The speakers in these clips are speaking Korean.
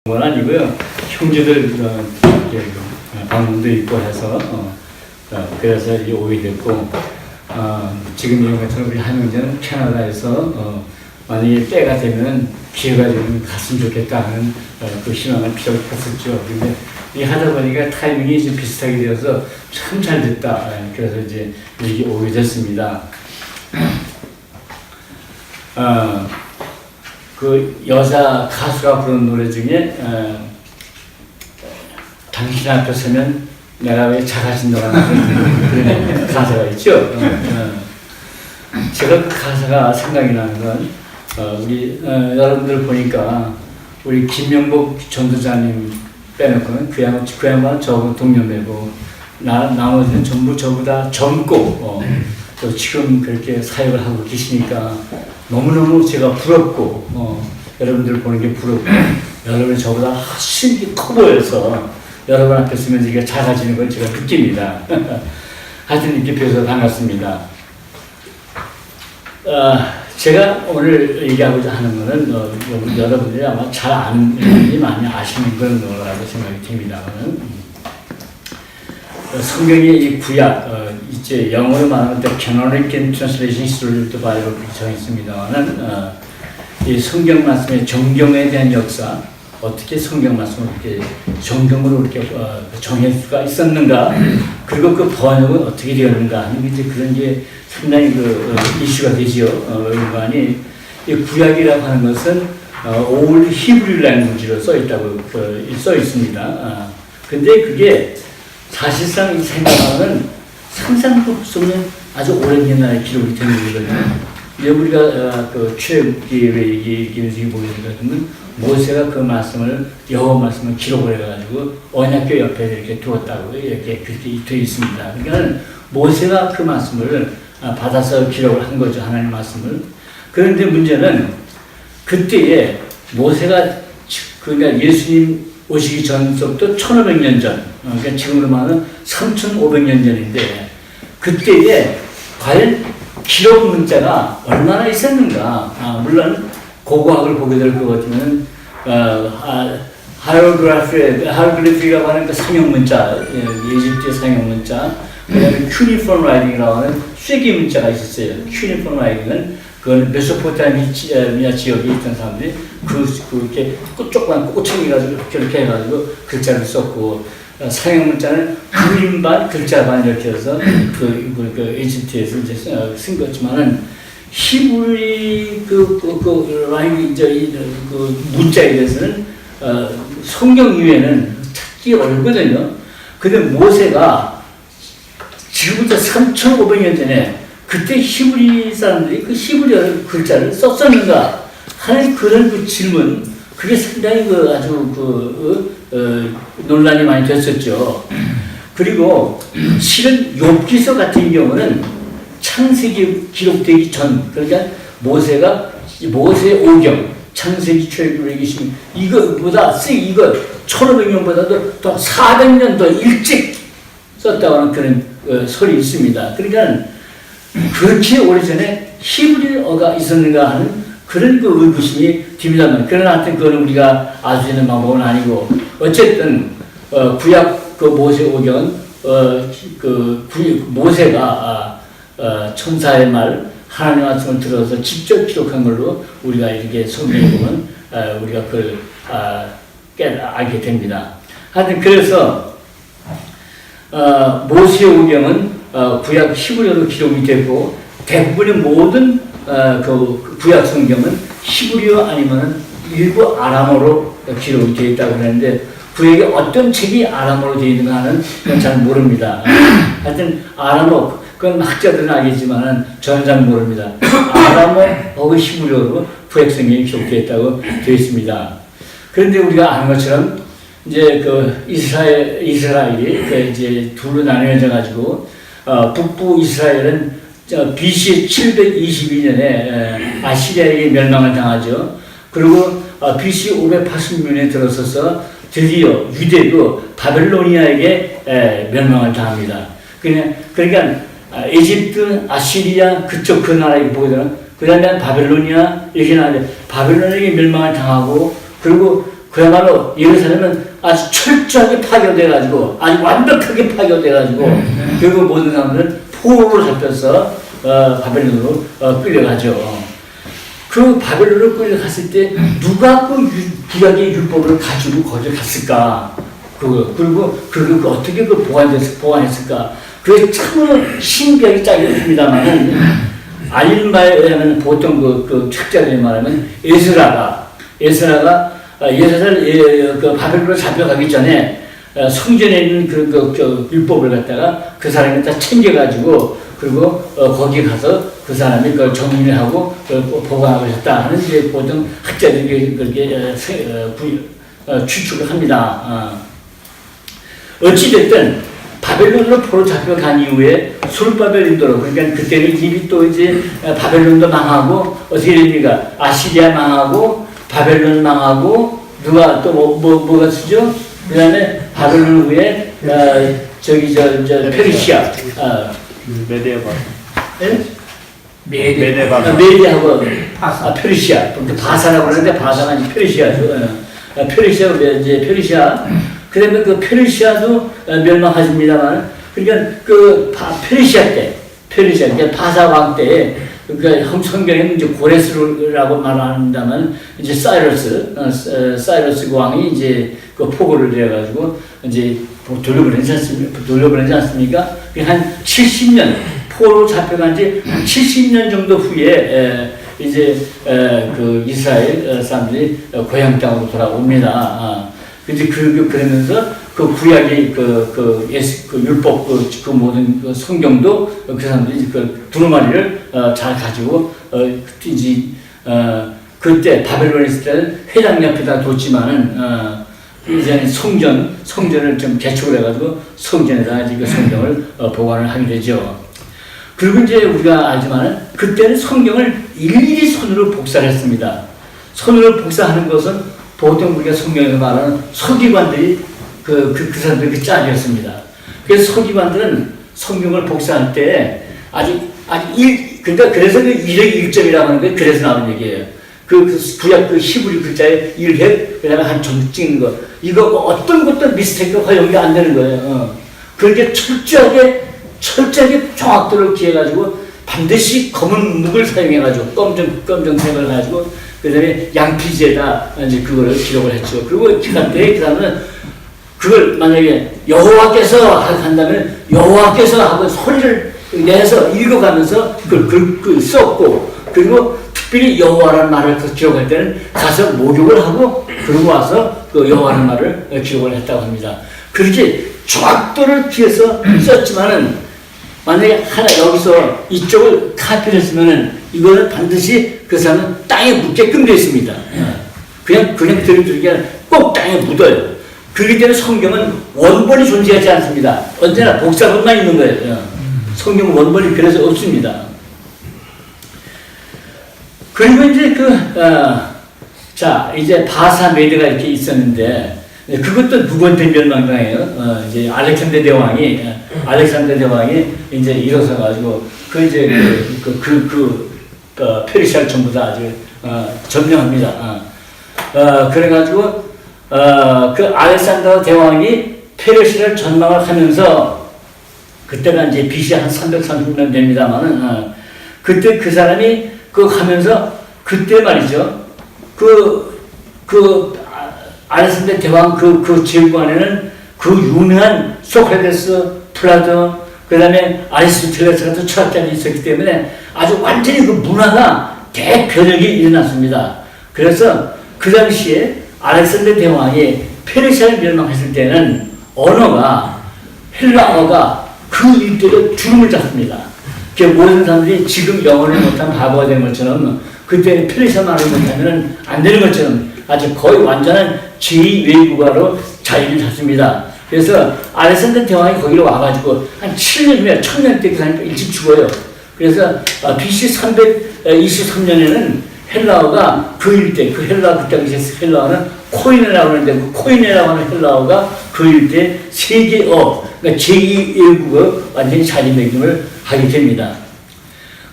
건 아니고요. 형제들 방문도 있고 해서 그래서 이제 오게 됐고 지금 이런 것처럼 우리 한영재는 캐나다에서 만약에 때가 되면 기회가 좀 갔으면 좋겠다는 그 희망을 피웠었죠. 근데 이 하다 보니까 타이밍이 좀 비슷하게 되어서 참 잘 됐다. 그래서 이제 여기 오게 됐습니다. 그 여자 가수가 부른 노래 중에 당신 앞에 서면 내가 왜 작아진다라는 그런 가사가 있죠. 제가 그 가사가 생각이 나는 건 우리 여러분들 보니까 우리 김명복 전도자님 빼놓고는 그야말로 저하고 동년배고 나머지는 전부 저보다 젊고 또 지금 그렇게 사역을 하고 계시니까 너무너무 제가 부럽고 여러분들 보는 게 부럽고 여러분이 저보다 훨씬 커 보여서 여러분 앞에 서면 제가 작아지는 걸 제가 느낍니다. 하여튼 이렇게 뵈서 반갑습니다. 제가 오늘 얘기하고자 하는 거는 여러분들이 아마 잘 아는 분들이 많이 아시는 그런 거라고 생각이 듭니다만 성경의 이 구약, 이제 영어로 말하면 The Canonical Translation History of the Bible 정했습니다만은 이 성경 말씀의 정경에 대한 역사, 어떻게 성경 말씀을 이렇게 정경으로 이렇게 정할 수가 있었는가, 그리고 그 번역은 어떻게 되었는가 하는 이제 그런 게 상당히 그 이슈가 되지요. 그러니 이 구약이라고 하는 것은 Old Hebrew Language로 써 있다고 써 있습니다. 근데 그게 사실상 이 생각하면 상상도 할 수 없는 아주 오랜 옛날에 기록이 된 거거든요. 이제 우리가 그 출애굽기를 얘기해서 보게 되면 모세가 그 말씀을 여호와 말씀을 기록을 해가지고 언약궤 옆에 이렇게 두었다고 이렇게 되어 있습니다. 그러니까 모세가 그 말씀을 받아서 기록을 한 거죠, 하나님 말씀을. 그런데 문제는 그때에 모세가 그러니까 예수님 오시기 전부터 1500년 전, 그러니까 지금으로 말하면 3500년 전인데 그때에 과연 기록 문자가 얼마나 있었는가. 물론 고고학을 보게 될 것 같으면 하이로그래피라고 하는 그 상형 문자, 이집트의 상형 문자, 그다음에 큐니폼 라이팅이라고 하는 쐐기 문자가 있었어요. 큐니폼 라이팅은 그건 메소포타미아 지역에 있던 사람들이 그렇게 조그만 꼬챙이 가지고 그렇게 해가지고 글자를 썼고, 상형 문자는 그림반 글자반 이렇게 해서 그 이집트에서 이제 쓴 거지만은 히브리 그 문자에 대해서는 성경 이외에는 찾기 어렵거든요. 근데 모세가 지금부터 3,500년 전에 그때 히브리 사람들이 그 히브리 글자를 썼었는가 하는 그런 그 질문, 그게 상당히 아주 논란이 많이 됐었죠. 그리고 실은 욥기서 같은 경우는 창세기 기록되기 전, 그러니까 모세 오경, 창세기 출애굽기 이거보다 이거 1500년보다도 더 400년 더 일찍 썼다고 하는 그런 설이 있습니다. 그러니까 그렇게 오래전에 히브리어가 있었는가 하는 그런 그 의구심이 듭니다만, 그러나 하여튼 그거는 우리가 알 수 있는 방법은 아니고, 어쨌든 구약 그 모세 오경 모세가 천사의 말 하나님 말씀을 들어서 직접 기록한 걸로 우리가 이렇게 성경에 보면 우리가 그걸 알게 됩니다. 하여튼 그래서 모세 오경은 구약 히브리어로 기록이 되고, 대부분의 모든 그 구약 성경은 히브리어 아니면 일부 아람어로 기록이 되어 있다고 그러는데, 구약에 어떤 책이 아람어로 되어 있는가는 잘 모릅니다. 하여튼 아람어, 그건 학자들은 알겠지만 저는 잘 모릅니다. 아람어하고 히브리어로 구약 성경이 기록되어 있다고 되어 있습니다. 그런데 우리가 아는 것처럼 이제 그 이스라엘이 이제 둘로 나뉘어져 가지고 북부 이스라엘은 BC 722년에 아시리아에게 멸망을 당하죠. 그리고 BC 580년에 들어서서 드디어 유대도 바벨로니아에게 멸망을 당합니다. 그러니까 이집트, 아시리아 그쪽 그 나라에 보게 되면 그 다음에 바벨로니아 이렇게 나는데, 바벨로니아에게 멸망을 당하고, 그리고 그야말로 예루살렘은 아주 철저하게 파괴돼가지고 아주 완벽하게 파괴돼가지고 결국 모든 사람들은 포로로 잡혀서 바벨론으로 끌려가죠. 그 바벨론으로 끌려갔을 때 누가 그 구약의 율법을 가지고 거기 갔을까? 그리고 그 어떻게 그 보관했을까? 그게 참으로 신기하게 짜여집니다만은 알릴바에 의하면 보통 그 책자들이 말하면 에스라가 그 바벨론으로 잡혀가기 전에 성전에 있는 그 율법을 갖다가 그 사람이 다 챙겨가지고 그리고 거기 가서 그 사람이 그걸 정리를 하고 보관하고 있었다 하는 이제 보통 학자들이 그렇게 추측을 합니다. 어찌됐든 바벨론으로 포로 잡혀간 이후에 술바벨 인도로 그러니까 그때는 이미 또 이제 바벨론도 망하고 어떻게 됩니까? 아시리아 망하고 바벨론 망하고 누가 또 뭐가 쓰죠? 그 다음에 바벨론 후에 페르시아 메데바. 예? 메디하고 페르시아. 바사라고 그러는데 바사가 아니고 페르시아죠. 페르시아. 그 다음에 그 페르시아도 멸망하십니다만, 그러니까 그 그러니까 바사 왕 때, 그러니까 성경에는 이제 고레스라고 말한다면, 이제 사이러스 왕이 이제 그 포고를 내가지고, 이제 돌려보내지 않습니까? 한 70년, 포로 잡혀간 지 70년 정도 후에, 이제, 그 이스라엘 사람들이 고향 땅으로 돌아옵니다. 이제 그러면서 그 구약의 그 율법 그 모든 그 성경도 그 사람들이 그 두루마리를 잘 가지고 이제 그때 바벨론에 있을 때는 회당 옆에다 뒀지만은 이제 성전을 좀 개축을 해가지고 성전에다가 이제 그 성경을 보관을 하게 되죠. 그리고 이제 우리가 알지만은 그때는 성경을 일일이 손으로 복사를 했습니다. 손으로 복사하는 것은 보통 우리가 성경에서 말하는 서기관들이 그 사람들이 그 짝이었습니다. 그래서 서기관들은 성경을 복사할 때 그러니까 그래서 그 일의 1점이라고 하는 게 그래서 나오는 얘기예요. 그 구약 그 히브리 글자에 1획, 그 다음에 한 점 찍는 거. 이거 어떤 것도 미스테이크가 허용이 안 되는 거예요. 그렇게 철저하게 정확도를 기해가지고 반드시 검은 묵을 사용해가지고 검정색을 가지고 그 다음에 양피지에다 이제 그거를 기록을 했죠. 그리고 기간 때에 그 다음은 그걸 만약에 여호와께서 한다면 여호와께서 하고 소리를 내서 읽어가면서 그걸 썼고, 그리고 특별히 여호와라는 말을 기록할 때는 가서 목욕을 하고 그러고 와서 그 여호와라는 말을 기록을 했다고 합니다. 그렇게 정확도를 기해서 썼지만은 만약에 여기서 이쪽을 카피를 했으면은 이거는 반드시 그 사람은 땅에 묻게끔 되어 있습니다. 그냥 들이게 아니라 꼭 땅에 묻어요. 그렇기 때문에 성경은 원본이 존재하지 않습니다. 언제나 복사본만 있는 거예요. 성경은 원본이 그래서 없습니다. 그리고 이제 이제 바사 메드가 이렇게 있었는데, 그것도 누구한테 멸망당해요? 이제 알렉산더 대왕이 이제 일어서가지고, 페르시아를 전부 다 아주, 점령합니다. 그래가지고, 그 알렉산더 대왕이 페르시아를 전망을 하면서, 그때가 이제 BC 한 330년 됩니다만은, 그때 그 사람이 하면서, 그때 말이죠. 알렉산더 대왕 그 제국 안에는 그 유명한 소크라테스, 플라톤, 그 다음에 아리스토텔레스 같은 철학자들이 있었기 때문에 아주 완전히 그 문화가 대변혁이 일어났습니다. 그래서 그 당시에 알렉산더 대왕이 페르시아를 멸망했을 때는 헬라어가 그 일대로 주름을 잡습니다. 모든 사람들이 지금 영어를 못한 바보가 되는 것처럼 그때는 페르시아 말을 못하면 안 되는 것처럼 아주 거의 완전한 제2외국어로 자리를 잡습니다. 그래서 알렉산더 대왕이 거기로 와가지고 한 7년 후에 1000년 때 그 사람이 일찍 죽어요. 그래서 BC 323년에는 헬라어가 그 일대, 그 당시에 헬라어는 코인이라고 하는데 그 코인이라고 하는 헬라어가 그 일대 세계어, 그러니까 제2외국어 완전히 자리매김을 하게 됩니다.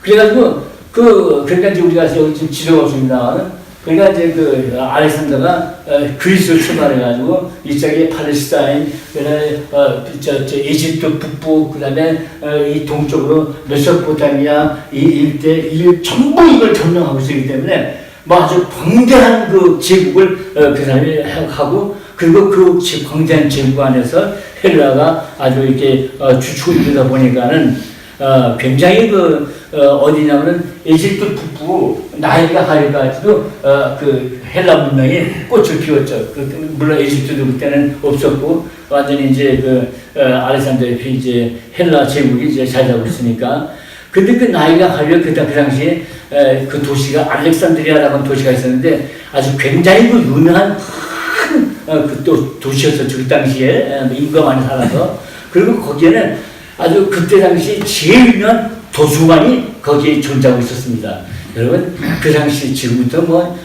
그래가지고 그러니까 이제 우리가 여기 지금 지도가 없습니다만 그러니까 이제 그 알렉산더가 그리스를 출발해가지고 이쪽에 팔레스타인, 그다음에 이집트 북부, 그다음에 이 동쪽으로 메소포타미아 이 일대 이 전부 이걸 점령하고 있기 때문에 뭐 아주 광대한 그 제국을 그 사람이 하고 그리고 그 광대한 제국 안에서 헬라가 아주 이렇게 주축이 되다 보니까는 굉장히 어디냐면은 이집트 북부 나일가 하류까지도 그 헬라 문명이 꽃을 피웠죠. 물론 이집트도 그때는 없었고 완전히 이제 알렉산더의 이제 헬라 제국이 이제 잘 잡고 있으니까. 근데 그 나일가 하류 그 당시에 그 도시가 알렉산드리아라고 하는 도시가 있었는데 아주 굉장히 그 유명한 큰 도시였었죠. 그 당시에 인구가 많이 살아서. 그리고 거기에는 아주 그때 당시 제일 유명한 도서관이 거기에 존재하고 있었습니다. 여러분, 그 당시 지금부터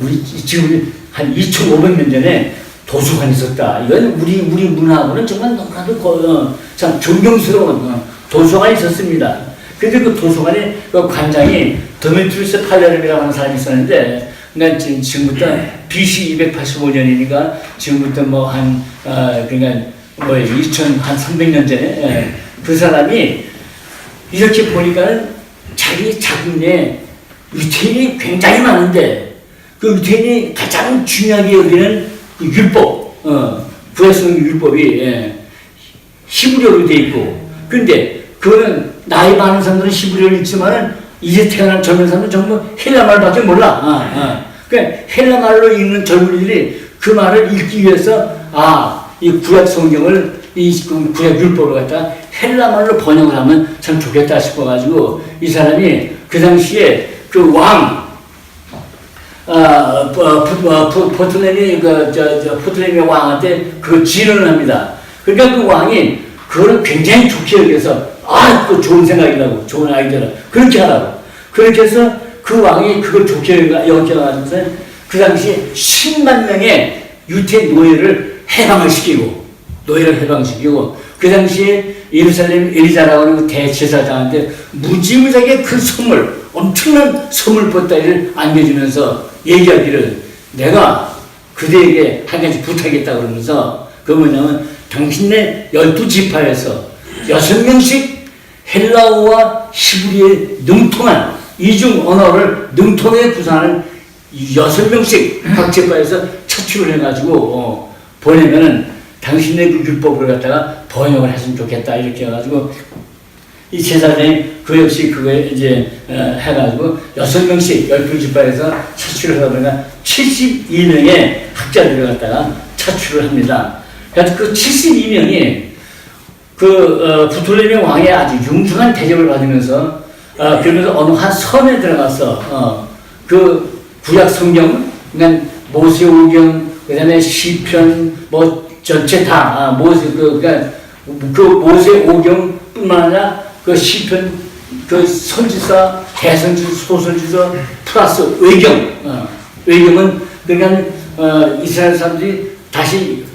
우리 지금 한 2,500년 전에 도서관이 있었다. 이건 우리 문화하고는 정말 너무나도 참 존경스러운 도서관이 있었습니다. 근데 그 도서관의 그 관장이 드메트리우스 팔레름이라고 하는 사람이 있었는데, 그러니까 지금부터 BC 285년이니까 지금부터 그러니까 2,300년 전에 그 사람이 이렇게 보니까는 자기 작품에 유태인이 굉장히 많은데 그 유태인이 가장 중요하게 여기는 그 율법, 구약성 율법이 히브리어로 돼 있고, 근데 그거는 나이 많은 사람들은 히브리어를 읽지만은 이제 태어난 젊은 사람은 전부 헬라 말밖에 몰라. 그러니까 헬라 말로 읽는 젊은이들이 그 말을 읽기 위해서 이 구약 성경을 이 구약 율법을 갖다 헬라 말로 번역을 하면 참 좋겠다 싶어가지고 이 사람이 그 당시에 그 왕 포틀레미 포틀레미 왕한테 그 진언을 합니다. 그러니까 그 왕이 그거를 굉장히 좋게 여겨서 그 좋은 생각이라고, 좋은 아이디어라, 그렇게 하라고. 그렇게 해서 그 왕이 그걸 좋게 여겨가지고서 그 당시에 10만 명의 유태 노예를 해방시키고 그 당시에 예루살렘 엘리자라고 하는 대제사장한테 무지무지하게 큰 선물, 엄청난 선물 보따리를 안겨주면서 얘기하기를 내가 그대에게 한 가지 부탁했다 그러면서 그 뭐냐면 당신네 12지파에서 6명씩 헬라어와 히브리어에 능통한 이중 언어를 능통하게 구사하는 6명씩 각 지파에서 차출을 해가지고 보내면은 당신의 그 율법을 갖다가 번역을 했으면 좋겠다 이렇게 해가지고 이 제사장이 그 역시 그거에 이제 해가지고 6명씩 12지파에서 차출을 하다 보니까 72명의 학자들을 갖다가 차출을 합니다. 그래서 그 72명이 부톨레미 왕의 아주 융중한 대접을 받으면서 그러면서 어느 한 섬에 들어가서 그 구약 성경, 그러니까 모세오경, 그다음에 시편 전체 다 그러니까 그 모세오경뿐만 아니라 그 시편, 그 선지서, 대선지서, 소선지서 플러스 외경은 그러니까 이스라엘 사람들이 다시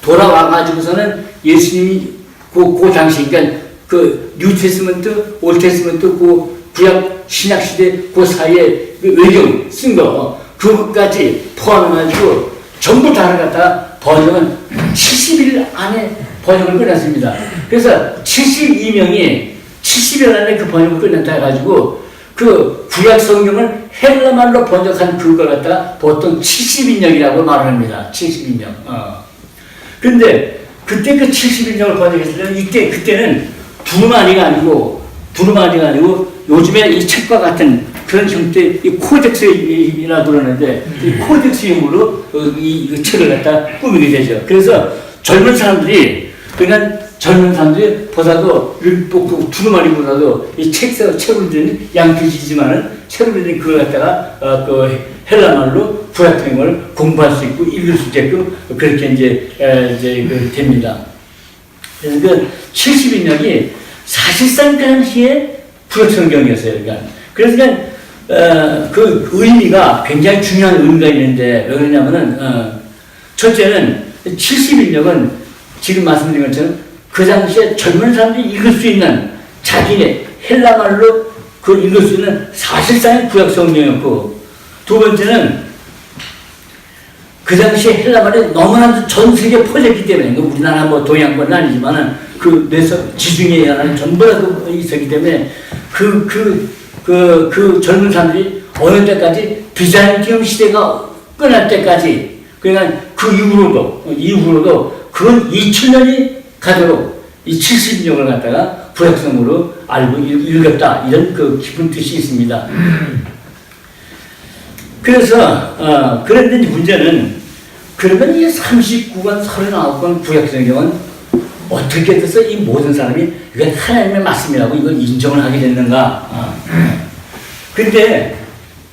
돌아와가지고서는 예수님이 그 당시, 그러니까 그 뉴테스먼트, 올테스먼트, 그 구약 신약 시대 그 사이에 그 외경 쓴 거, 그것까지 포함해가지고 전부 다 갖다가 번역은 70일 안에 번역을 끝냈습니다. 그래서 72명이 70일 안에 그 번역을 끝냈다 해가지고 그 구약 성경을 헬라말로 번역한 그걸 갖다가 보통 70인역이라고 말을 합니다. 70인역. 근데 그때 그 71년을 번역했을 때 그때는 두루마리가 아니고 요즘에 이 책과 같은 그런 형태의 이 코덱스이라고 그러는데 이 코덱스형으로 이 책을 갖다 꾸미게 되죠. 그래서 젊은 사람들이 보다도 두루마리보다도 이 책을 읽는 양피지지만은 책을 읽는 그걸 갖다가 그 헬라말로 구약성경을 공부할 수 있고 읽을 수 있게끔 그렇게 이제 됩니다. 그래서 그 70인역이 사실상 그 당시에 구약성경이었어요. 그래서 그 의미가 굉장히 중요한 의미가 있는데 왜 그러냐면은 첫째는 70인역은 지금 말씀드린 것처럼 그 당시에 젊은 사람들이 읽을 수 있는 자기의 헬라말로 그걸 읽을 수 있는 사실상의 구약성경이었고 두 번째는 그 당시에 헬라 말이 너무나도 전 세계에 퍼졌기 때문에, 우리나라 뭐 동양권은 아니지만은 그 내서 지중해 연안에 전부 다 있었기 때문에 그 젊은 사람들이 어느 때까지 비잔티움 시대가 끝날 때까지, 그러니까 그 이후로도 그건 2000년이 가도록 이 70년을 갖다가 구약성으로 알고 읽었다, 이런 그 깊은 뜻이 있습니다. 그래서 그런데 문제는, 그러면 이 39권 39권 구약성경은 어떻게 돼서 이 모든 사람이 이건 하나님의 말씀이라고 이걸 인정을 하게 됐는가? 근데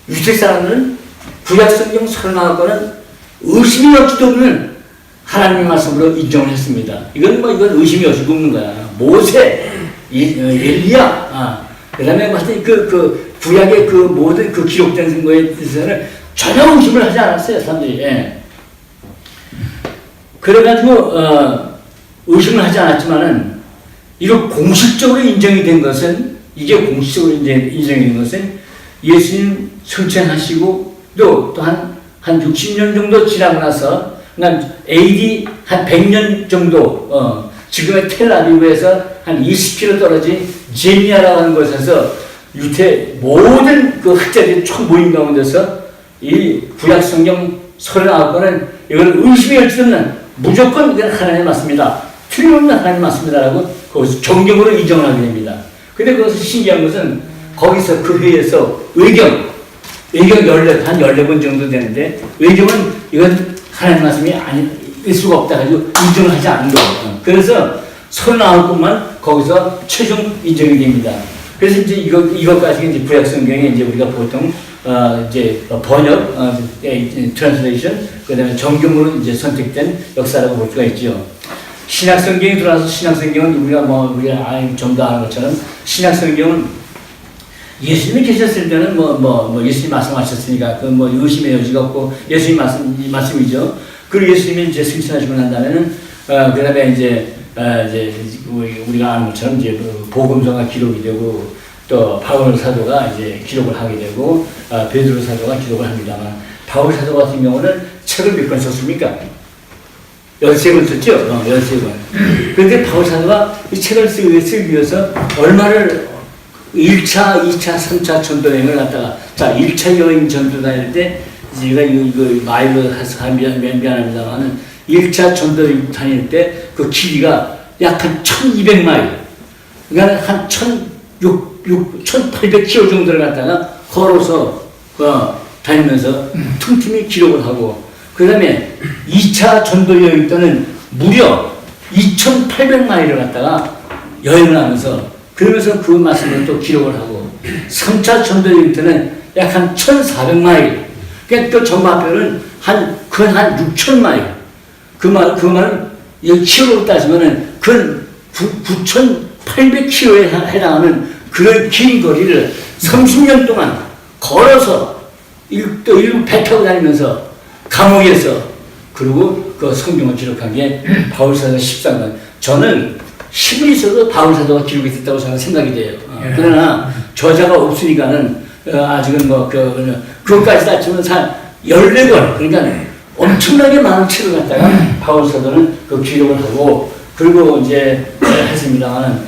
유대 사람들은 구약성경 39권은 의심이 없지도 없는 하나님의 말씀으로 인정을 했습니다. 이건 의심이 없이도 없는 거야. 모세, 엘리야, 그 다음에 그 구약의 그 모든 그 기록된 거에 대해서는 전혀 의심을 하지 않았어요, 사람들이. 예. 그래가지고, 의심을 하지 않았지만은, 이거 공식적으로 인정이 된 것은, 이게 공식적으로 인정이 된 것은 예수님 승천하시고, 또 한 60년 정도 지나고 나서, 그러니까 AD 한 100년 정도, 지금의 텔아비브에서 한 20km 떨어진 제니아라고 하는 곳에서 유태 모든 그 학자들이 총 모인 가운데서 이 구약성경 39권은 이걸 의심이 할 수 없는 무조건 이건 하나님의 말씀이다, 틀림없는 하나님의 말씀이다라고 거기서 정경으로 인정을 하게 됩니다. 근데 거기서 신기한 것은 거기서 그 회에서 외경 14번 정도 되는데, 외경은 이건 하나님의 말씀이 아닐 수가 없다 가지고 인정을 하지 않는 거예요. 그래서 39권만 거기서 최종 인정이 됩니다. 그래서 이제 이것까지 이제 구약성경에 이제 우리가 보통 이제 번역, translation, 그 다음에 정경으로 이제 선택된 역사라고 볼 수가 있죠. 신약성경에 들어와서, 신약성경은 우리가 좀 더 아는 것처럼, 신약성경은 예수님이 계셨을 때는 예수님 말씀하셨으니까 그 의심의 여지가 없고 예수님 말씀이죠. 그리고 예수님이 이제 승천하시고 난 다음에는 그 다음에 이제 우리가 아는 것처럼 이제 복음서가 기록이 되고, 또 바울 사도가 이제 기록을 하게 되고, 베드로 사도가 기록을 합니다만, 바울 사도 같은 경우는 책을 몇 권 썼습니까? 13권 썼죠? 13권. 그런데 바울 사도가 이 책을 쓰기 위해서 얼마를 1차, 2차, 3차 전도여행을 갔다가, 자, 1차 여행 전도 다닐 때, 제가 이거 마일로 해서 미안합니다만은, 1차 전도 다닐 때 그 길이가 약 한 1200마일, 그러니까 한 1800km 정도를 갖다가 걸어서 다니면서 틈틈이 기록을 하고, 그 다음에 2차 전도 여행 때는 무려 2800마일을 갖다가 여행을 하면서, 그러면서 그 말씀을 또 기록을 하고, 3차 전도 여행 때는 약 한 1400마일, 그러니까 또 전마표는 한 6000마일. 그 말은 키로로 따지면은 그 9800km에 해당하는 그런 긴 거리를 30년 동안 걸어서 또 일부 배 타고 다니면서 감옥에서, 그리고 그 성경을 기록한 게 바울사도 13권. 저는 힘이 있어도 바울사도가 기록이 됐다고 저는 생각이 돼요. 그러나 저자가 없으니까는 아직은 그것까지 따지면 14권, 그러니까 엄청나게 많은 책을 갖다가 바울 사도는 그 기록을 하고, 그리고 이제 했습니다만은,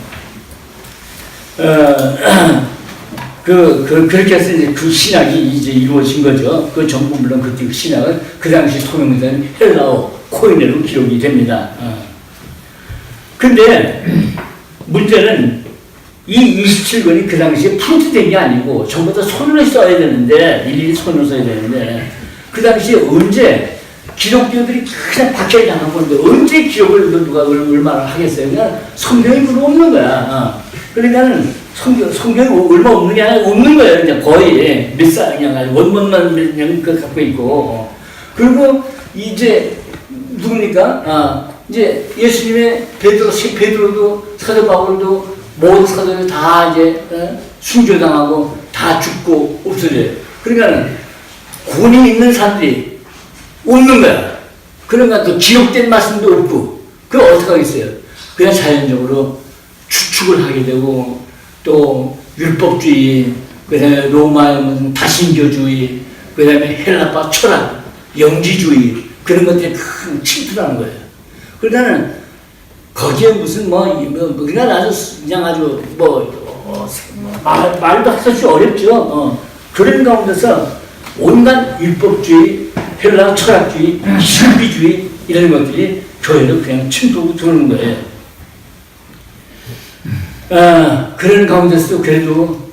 그렇게 해서 이제 그 신학이 이제 이루어진 거죠. 그 전부 물론 그 신학은 그 당시 통용된 헬라어 코인으로 기록이 됩니다. 근데 문제는 이 27권이 그 당시에 프린트된 게 아니고 전부 다 손으로 써야 되는데, 일일이 손으로 써야 되는데, 그 당시에 언제 기록들이 그냥 박혀있지 않은 건데 언제 기록을 누가 얼마나 하겠어요? 그냥 성경이 별로 없는 거야. 그러니까는 성경이 얼마 없는 게 아니라 없는 거예요. 그냥 거의 몇 살 그냥 원본만 그냥 갖고 있고. 그리고 이제 누굽니까? 이제 예수님의 베드로도 사도 바울도 모든 사도들이 다 이제 순교당하고 다 죽고 없어져요. 그러니까는 권위 있는 사람들이 없는 거야. 그러니까 또 기록된 말씀도 없고, 그걸 어떻게 하겠어요? 그냥 자연적으로 추측을 하게 되고, 또 율법주의, 그 다음에 로마의 무슨 다신교주의, 그 다음에 헬라파 철학, 영지주의, 그런 것들이 큰 침투라는 거예요. 그러니까는 거기에 무슨 우리나라 아주 그냥 아주 말도 하기 어렵죠. 그런 가운데서 온갖 율법주의, 헬라 철학주의, 신비주의 이런 것들이 교회로 그냥 침투 들어오는 거예요. 그런 가운데서도 그래도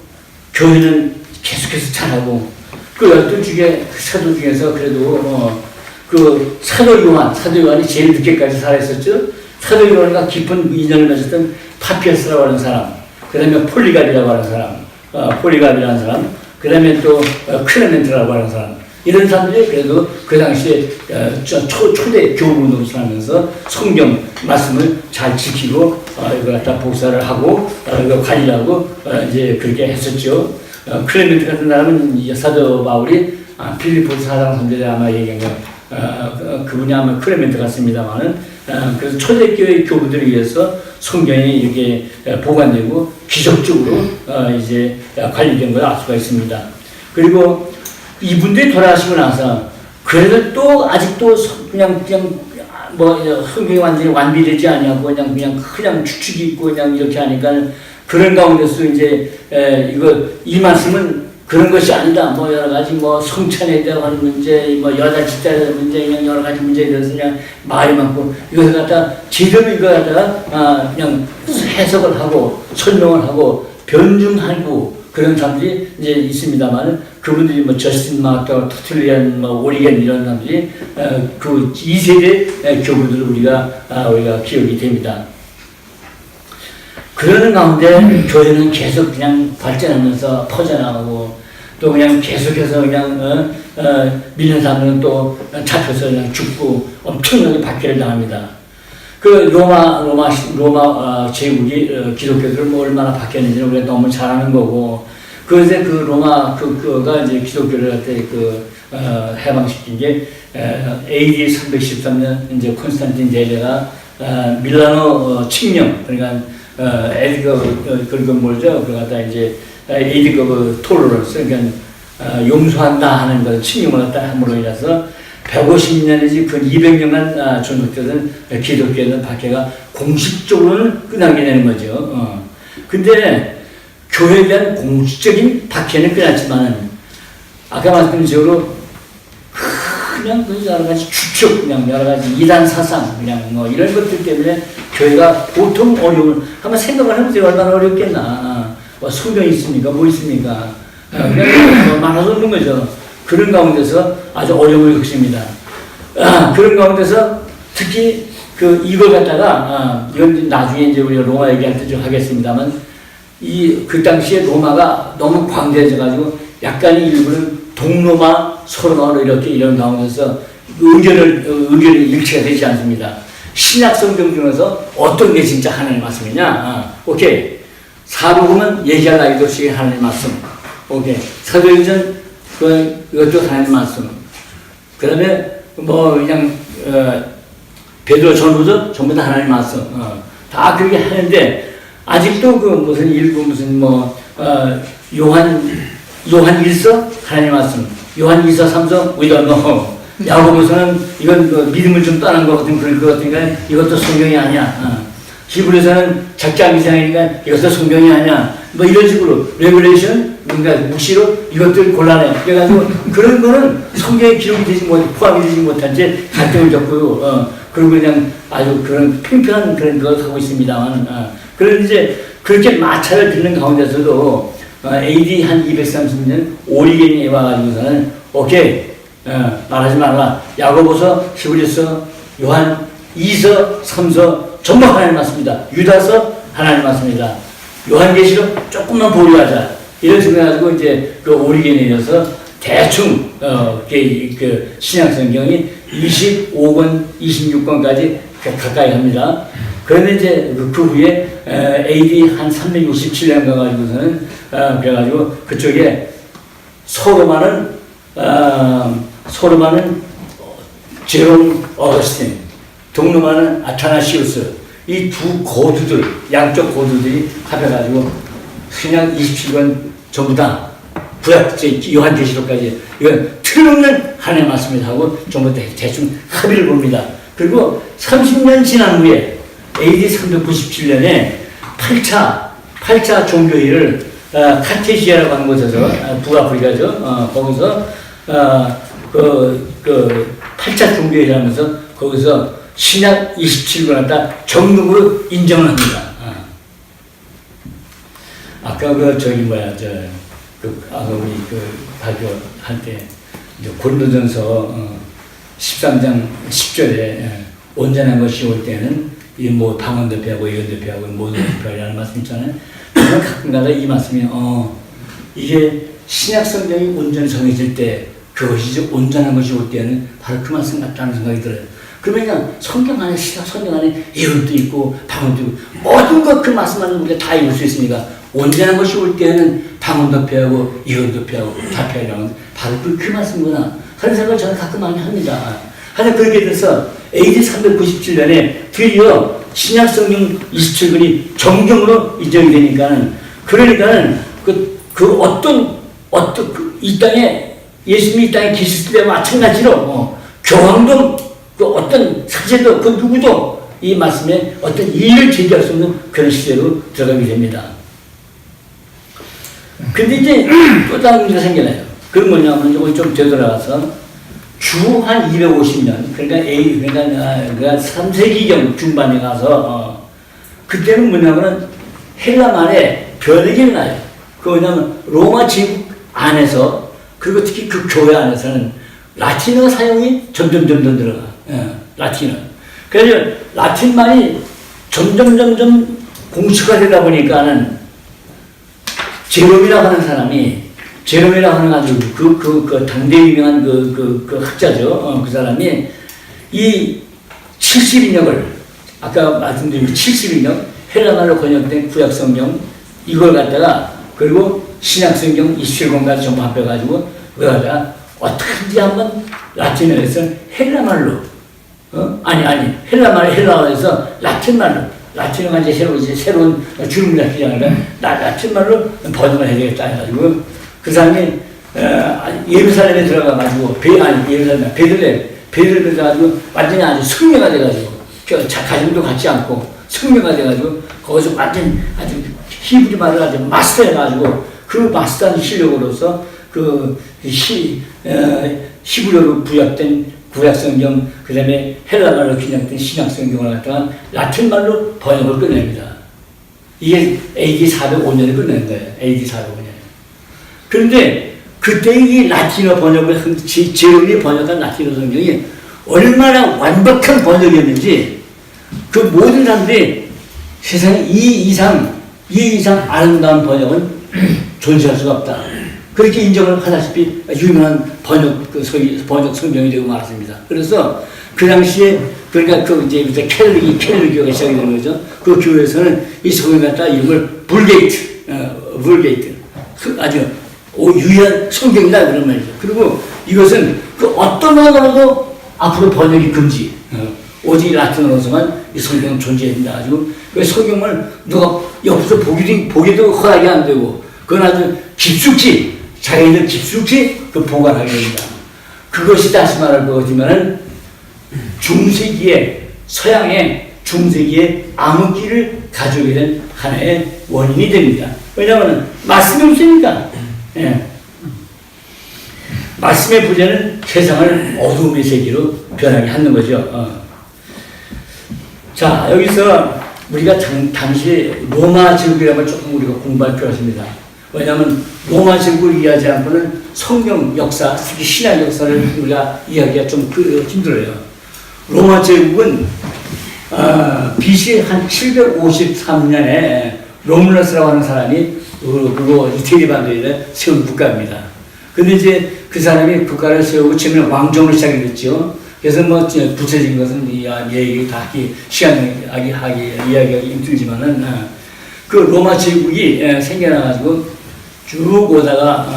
교회는 계속해서 잘하고 그 12주의 사도 중에서 그래도 그 사도 요한이 제일 늦게까지 살아있었죠. 사도 요한과 깊은 인연을 맺었던 파피어스라고 하는 사람, 그 다음에 폴리갑이라고 하는 사람, 그 다음에 또 클레멘트라고 하는 사람, 이런 사람들이 그래도 그 당시에 초대 교우로 살면서 성경 말씀을 잘 지키고 이걸 갖다 복사를 하고 이거 관리하고 이제 그렇게 했었죠. 클레멘트 같은 사람은 사도 바울이 필리포스 사랑 선제에 아마 얘기한 거 그분이 아마 클레멘트 같습니다만은 그래서 초대교회 교부들을 위해서 성경이 이렇게 보관되고 기적적으로 이제 관리된 걸 알 수가 있습니다. 그리고 이분들이 돌아가시고 나서 그래도 또 아직도 그냥 성경이 완전히 완비되지 않냐고 그냥 축축이 있고 그냥 이렇게 하니까 그런 가운데서 이제 이 말씀은 그런 것이 아니다. 여러 가지 성찬에 대한 문제, 여자 집사에 대한 문제, 그냥 여러 가지 문제에 대해서 그냥 말이 많고 이것을 갖다 제대로 이거 갖다가 그냥 해석을 하고 설명을 하고 변증하고 그런 사람들이 이제 있습니다만 그분들이 저스틴 마크, 터툴리안, 오리겐 이런 사람들이 그 2세대 교부들을 우리가 기억이 됩니다. 그러는 가운데 교회는 계속 그냥 발전하면서 퍼져나가고 또 그냥 계속해서 그냥 믿는 사람들은 또 잡혀서 그냥 죽고 엄청나게 박해를 당합니다. 그 로마 제국이 기독교들을 얼마나 박해했는지는 우리가 너무 잘 아는 거고 그래서 그 로마 그가 이제 기독교를 갖다 해방시킨 게 AD 313년 이제 콘스탄틴 대제가 밀라노 칙령 그러니까 그리고 뭐죠? 그걸 갖다 이제 에디거 톨러런스 그러니까 용서한다 하는 걸 칙령을 갖다 함으로 인해서 150년이지 그 200년간 존속되던 기독교의 박해가 공식적으로는 끝나게 되는 거죠. 근데 교회에 대한 공식적인 박해는 끝났지만은 아까 말씀드린 식으로 그냥 여러 가지 추측, 그냥 여러 가지 이단 사상, 그냥 이런 것들 때문에 교회가 보통 어려움을 한번 생각을 해보세요. 얼마나 어렵겠나. 성경이 있습니까? 뭐 있습니까? 그냥 많아서 없는 거죠. 그런 가운데서 아주 어려움을 겪습니다. 그런 가운데서 특히 이걸 갖다가 이건 나중에 이제 우리가 로마 얘기할 때 좀 하겠습니다만 그 당시에 로마가 너무 광대해져가지고 약간의 일부는 동로마, 서로마로 이런 가운데서 의견이 일치가 되지 않습니다. 신약 성경 중에서 어떤 게 진짜 하나님의 말씀이냐? 오케이. 사복음은 얘기할 나이도 없이 하나님의 말씀. 오케이. 사도행전 그것도 하나님의 말씀. 그 다음에 그냥 베드로 전후서 전부 다 하나님의 말씀. 다 그렇게 하는데 아직도 요한 1서 하나님의 말씀. 요한 2서 3서 we don't know. 야고보서는 이건 믿음을 좀 떠난 것 같은 그런 것 같으니까 이것도 성경이 아니야. 히브리서는 작자기 이상이니까 이것도 성경이 아니야. 이런 식으로 레벨레이션 뭔가 묵시로 이것들 곤란해. 그래가지고 그런 거는 성경에 기록이 되지 포함이 되지 못한 채 갈등을 겪고요. 그리고 그냥 아주 그런 팽팽한 그런 걸 하고 있습니다만. 그런데 이제 그렇게 마찰을 듣는 가운데서도 AD 한 230년 오리겐이 와가지고서는 오케이 말하지 말라. 야고보서, 히브리서, 요한 2서, 3서 전부 하나님 맞습니다. 유다서 하나님 맞습니다. 요한계시록 조금만 보류하자. 이런 식으로 해가지고 이제 그 오리겐에 이어서 대충 그 신약 성경이 25권, 26권까지 가까이 합니다. 그런데 이제 그 후에 AD 한 367년 가가지고서는 그래가지고 그쪽에 소로마는 제롬 어거스틴, 동로마는 아타나시우스 이 두 고두들 양쪽 고두들이 합해가지고 그냥 27권 전부 다 구약 요한계시록까지 이건 틀림없는 하나님의 말씀을 하고 전부 대충 합의를 봅니다. 그리고 30년 지난 후에 AD 397년에 8차 종교회의를 카테시아라고 하는 곳에서 북아프리카죠. 거기서 그 8차 종교회의를 하면서 거기서 신약 27권을 갖다 정식으로 인정을 합니다. 아까 우리 발표할 때 고린도전서 13장 10절에 온전한 것이 올 때는 이 뭐 방언도 배우고 예언도 배우고 모든 배우라는 말씀 있잖아요. 가끔가다 이 말씀이 이게 신약 성경이 온전히 정해질 때 그것이 온전한 것이 올 때는 바로 그 말씀 같다는 생각이 들어요. 그러면 성경 안에 신약 성경 안에 예언도 있고 방언도 있고 모든 것 그 말씀만 우리가 다 읽을 수 있으니까 온전한 것이 올 때는 방언도 배우고 예언도 배우고 다 배우라는 바로 그 말씀이구나 하는 생각을 저는 가끔 많이 합니다. 하여튼 그렇게 돼서 AD 397년에 드디어 신약 성경 27권이 정경으로 인정이 되니까는 그러니까는 이 땅에 예수님이 이 땅에 계셨을 때와 마찬가지로 교황도 그 어떤 사제도 그 누구도 이 말씀에 어떤 이의를 제기할 수 없는 그런 시대로 들어가게 됩니다. 근데 이제 또 다른 문제가 생겨나요. 그건 뭐냐면 이거 좀 되돌아가서 주 한 250년 그러니까 3세기경 중반에 가서 그때는 뭐냐면은 헬라 말에 변혁이 일어나요. 그 뭐냐면 로마 제국 안에서 그리고 특히 그 교회 안에서는 라틴어 사용이 점점 들어가. 라틴어. 그래서 라틴 말이 점점 공식화되다 보니까는 제롬이라고 하는 사람이 제롬이라고 하는 아주 그 당대 유명한 그 학자죠. 그 사람이 이 70인역을 아까 말씀드린 70인역 헬라말로 번역된 구약성경 이걸 갖다가 그리고 신약성경 27권까지 전부 합해가지고 그걸 갖다가 어떻게든지 한번 라틴어에서 헬라말로 헬라어에서 라틴어가 이제 새로운 주름 잡기 아니라 라틴말로 번역을 해야 되겠다 해가지고 그 사람이 예루살렘에 들어가가지고 베들레헴에 들어가가지고 완전히 아주 승려가 돼가지고 가정도 갖지 않고 승려가 돼가지고 거기서 완전 아주 히브리 말을 아주 마스터해가지고 그 마스터한 실력으로서 히브리어로 부약된 구약성경 그 다음에 헬라말로 기념된 신약성경을 갖다가 라틴말로 번역을 끝냅니다. 이게 AD 405년에 끝낸 거예요. AD 405년에. 그런데 그때 이 라틴어 번역을 제롬이 번역한 라틴어 성경이 얼마나 완벽한 번역이었는지 그 모든 사람들이 세상에 이 이상 아름다운 번역은 존재할 수가 없다. 그렇게 인정을 하다시피 유명한 번역 성경이 되고 말았습니다. 그래서 그 당시에 그러니까 이제 캘릭 교회가 시작이 된 거죠. 그 교회에서는 이 성경 갖다 이름을 vulgate 아주 유일한 성경이다 그런 말이죠. 그리고 이것은 그 어떤 언어로도 앞으로 번역이 금지. 오직 라틴어로서만 이 성경은 존재해야 된다. 가지고 그 성경을 누가 옆에서 보기도 허락이 안 되고 그건 아주 자기들 깊숙이 그 보관하게 됩니다. 그것이 다시 말할 것이면은 서양의 중세기에 암흑기를 가져오게 된 하나의 원인이 됩니다. 왜냐하면 말씀이 없으니까. 말씀의 부재는 세상을 어둠의 세계로 변하게 하는 거죠. 자, 여기서 우리가 당시 로마 제국이라는 걸 조금 우리가 공부할 필요가 있습니다. 왜냐하면 로마 제국을 이해하지 않고는 성경 역사, 특히 신약 역사를 우리가 이해하기가 좀 힘들어요. 로마 제국은 BC 한 753년에 로물러스라고 하는 사람이 그리고 이태리 반도에 세운 국가입니다. 근데 이제 그 사람이 국가를 세우고 처음에 왕정으로 시작이 됐죠. 그래서 뭐 구체적인 것은 얘기 다 이야기하기 힘들지만은 그 로마 제국이 생겨나가지고 쭉 오다가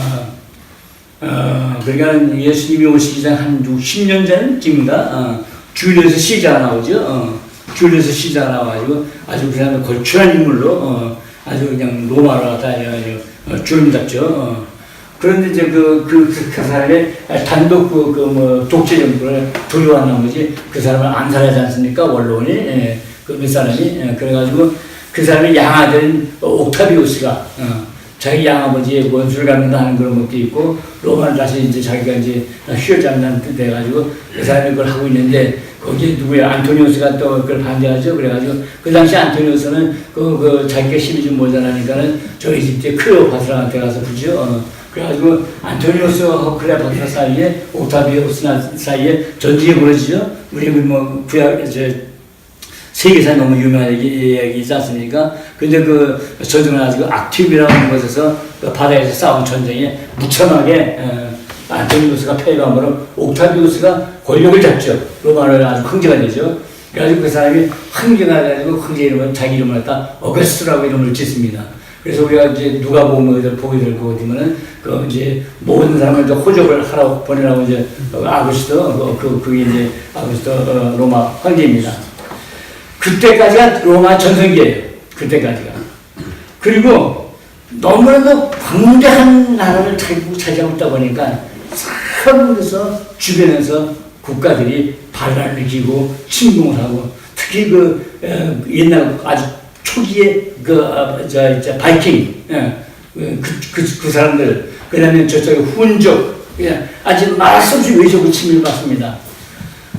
그러니까 예수님이 오시기 전 한 10년 전쯤인가 줄리어스 시자가 나오죠. 줄리어스 시자가 나와가지고 아주 그 사람의 걸출한 인물로 아주 그냥 로마로 다 주름 잡죠. 그런데 이제 그 사람의 단독 독재 정부를 두려워한 나머지 그 사람을 암살하지 않습니까? 원로원이, 그 몇 사람이. 그래가지고 그 사람의 양아들인 옥타비우스가, 자기 양아버지의 원수를 갖는다는 그런 것도 있고, 로마를 다시 이제 자기가 이제 휘어잡는 듯 돼가지고 그 사람이 그걸 하고 있는데, 거기에 누구야? 안토니우스가 또 그걸 반대하죠. 그래가지고 그 당시 안토니우스는 자기가 힘이 좀 모자라니까는 저 이집트의 클레오파트라한테 가서 부죠. 그래가지고 안토니우스와 클레오파트라 사이에 옥타비우스 사이에 전쟁이 벌어지죠. 우리 뭐 구약 이제 세계사 너무 유명한 얘기이지 않습니까? 근데 그 전쟁을 가지고 악티브라고 하는 곳에서 그 바다에서 싸운 전쟁에 무참하게 안토니우스가 패배함으로 옥타비우스가 권력을 잡죠. 로마를 아주 황제가 되죠. 그래가지고 그 사람이 황제가 돼가지고 황제 이름을 자기 이름을 갖다 어거스트라고 이름을 짓습니다. 그래서 우리가 이제 누가 보게 될 거 같으면은 그 이제 모든 사람을 호적을 하라고 보내라고 이제 아구스토 그게 이제 아구스토 로마 황제입니다. 그때까지가 로마 전성기예요. 그때까지가. 그리고 너무나도 광대한 나라를 차지하고 있다 보니까 서로에서 주변에서 국가들이 반란을 일으키고 침공을 하고 특히 옛날 아주 초기에 바이킹 그 사람들 그다음에 저쪽에 훈족 아주 말할 수 없이 외적으로 침입을 받습니다.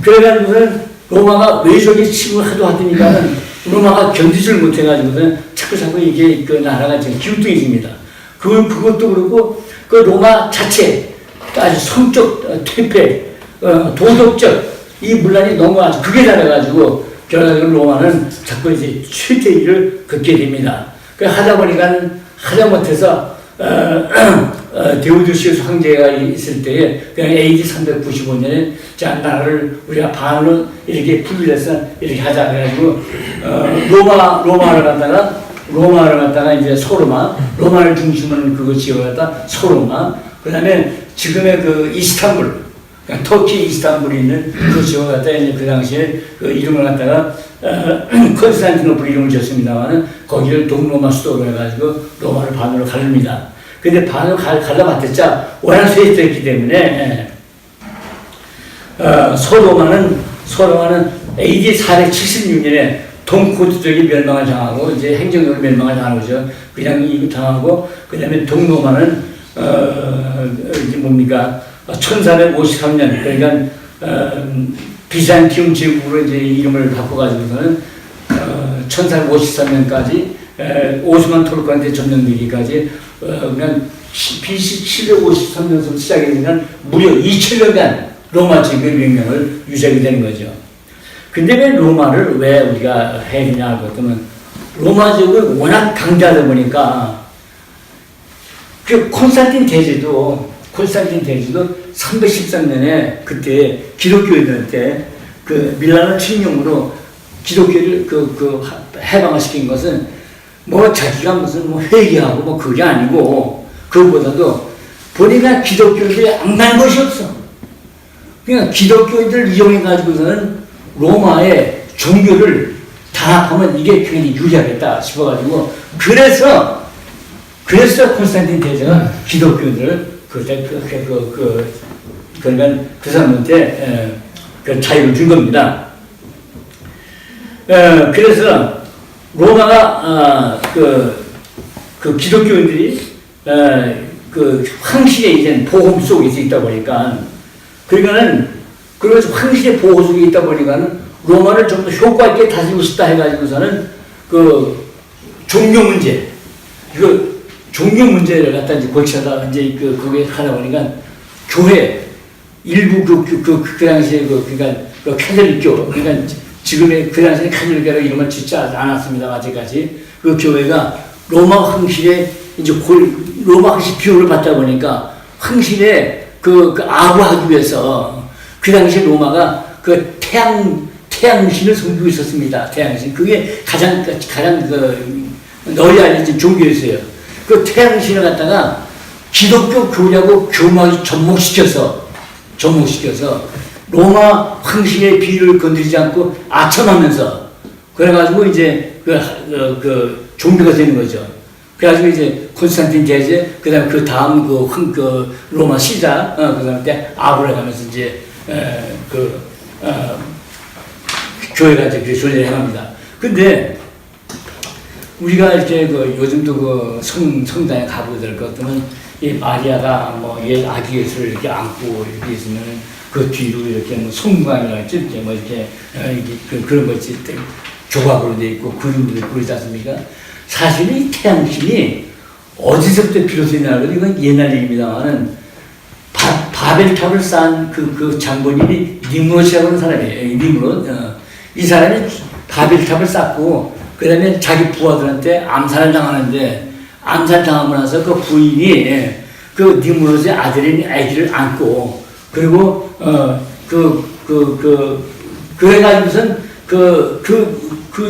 그래가지고는 로마가 외적의 침을 하도 하더니까는 로마가 견디지를 못해가지고는 자꾸 이게 그 나라가 지금 기우뚱해집니다. 그것도 그렇고 그 로마 자체 아주 성적 퇴폐, 도덕적 이 문란이 너무 아주 극에 달해가지고 결과적으로 로마는 자꾸 이제 최대위를 긋게 됩니다. 그 하다 보니까는 하다 못해서 데오도시우스 황제가 있을 때에 그냥 AD 395년에 자 나라를 우리가 반으로 이렇게 분리해서 이렇게 하자 그래가지고 로마를 갖다가 이제 로마를 중심으로 그거 지어갔다 소로마 그다음에 지금의 그 이스탄불 터키 이스탄불에 있는 그 지역을 갖다가 이제 그 당시에 그 이름을 갖다가 컨스탄티노플 이름을 지었습니다만은 거기를 동로마 수도로 해가지고 로마를 반으로 가릅니다. 근데 반으로 갈라봤자 워낙 쇠퇴했기 때문에 소로마는 AD 476년에 동코트 쪽이 멸망을 당하고 이제 행정적으로 멸망을 당하는 거죠. 그냥 이거 당하고 그다음에 동로마는 이제 뭡니까 1453년 그러니까 비잔티움 제국으로 이제 이름을 바꿔가지고서는 1453년까지 오스만 토르크한테 점령되기까지 그냥 BC 753년부터 시작해서 무려 2000년간 로마 제국의 명령을 유지하게 되는 거죠. 근데 왜 로마를 왜 우리가 해야 하면 로마 제국이 워낙 강자다 보니까 그 콘스탄틴 대제도 313년에 그때 기독교인들한테 그 밀라노 칙령으로 기독교를 해방을 시킨 것은 뭐 자기가 무슨 뭐 회개하고 뭐 그게 아니고 그것보다도 보니까 기독교인들이 안 간 것이 없어. 그냥 기독교인들을 이용해 가지고서는 로마의 종교를 단합하면 이게 굉장히 유리하겠다 싶어가지고 그래서 콘스탄틴 대제가 기독교인들을 그러니까 그 사람한테 그 자유를 준 겁니다. 그래서 로마가 그 기독교인들이 그 황실의 이제 보호 속에 있다 보니까 그러니까는 그래서 황실의 보호 속에 있다 보니까는 로마를 좀 더 효과 있게 다스리고 싶다 해가지고서는 그 종교 문제 이거 종교 문제를 갖다 이제 고치다 이제 그게 하다 보니까 교회 일부 그 당시에 그러니까 그 카톨릭교 그러니까 지금의 그 당시에 카톨릭교라고 이름을 짓지 않았습니다 아직까지 그 교회가 로마 황실에 이제 로마 황실 비호를 받다 보니까 황실에 그 아부하기 위해서 그 당시에 로마가 그 태양신을 섬기고 있었습니다. 태양신 그게 가장 널리 알려진 종교였어요. 그 태양신을 갖다가 기독교 교리하고 교묘하게 접목시켜서 로마 황실의 비위를 건드리지 않고 아첨하면서 그래가지고 이제 그 종교가 되는 거죠. 그래가지고 이제 콘스탄틴 제제, 그 다음에 그 다음 그 로마 시자, 그 다음에 때 아브라 가면서 이제, 교회가 이제 그렇게 존재합니다. 근데, 우리가 이렇게 요즘도 성당에 가보들 것 같으면, 이 마리아가 아기 예수를 이렇게 안고 이렇게 있으면 그 뒤로 이렇게 송광이라 했죠. 이렇게 그런 것이 조각으로 돼 있고 그림도 있고 그러지 않습니까? 사실 이 태양신이 어디서부터 비롯됐냐고 이건 옛날 얘기입니다만은 바벨탑을 쌓은 그 장본인이 니므롯이라고 하는 사람이에요. 니므롯. 이 사람이 바벨탑을 쌓고 그 다음에 자기 부하들한테 암살을 당하는데 암살 당하고 나서 그 부인이 그 니므롯의 아들인 아기를 안고 그리고 그래가지고선 그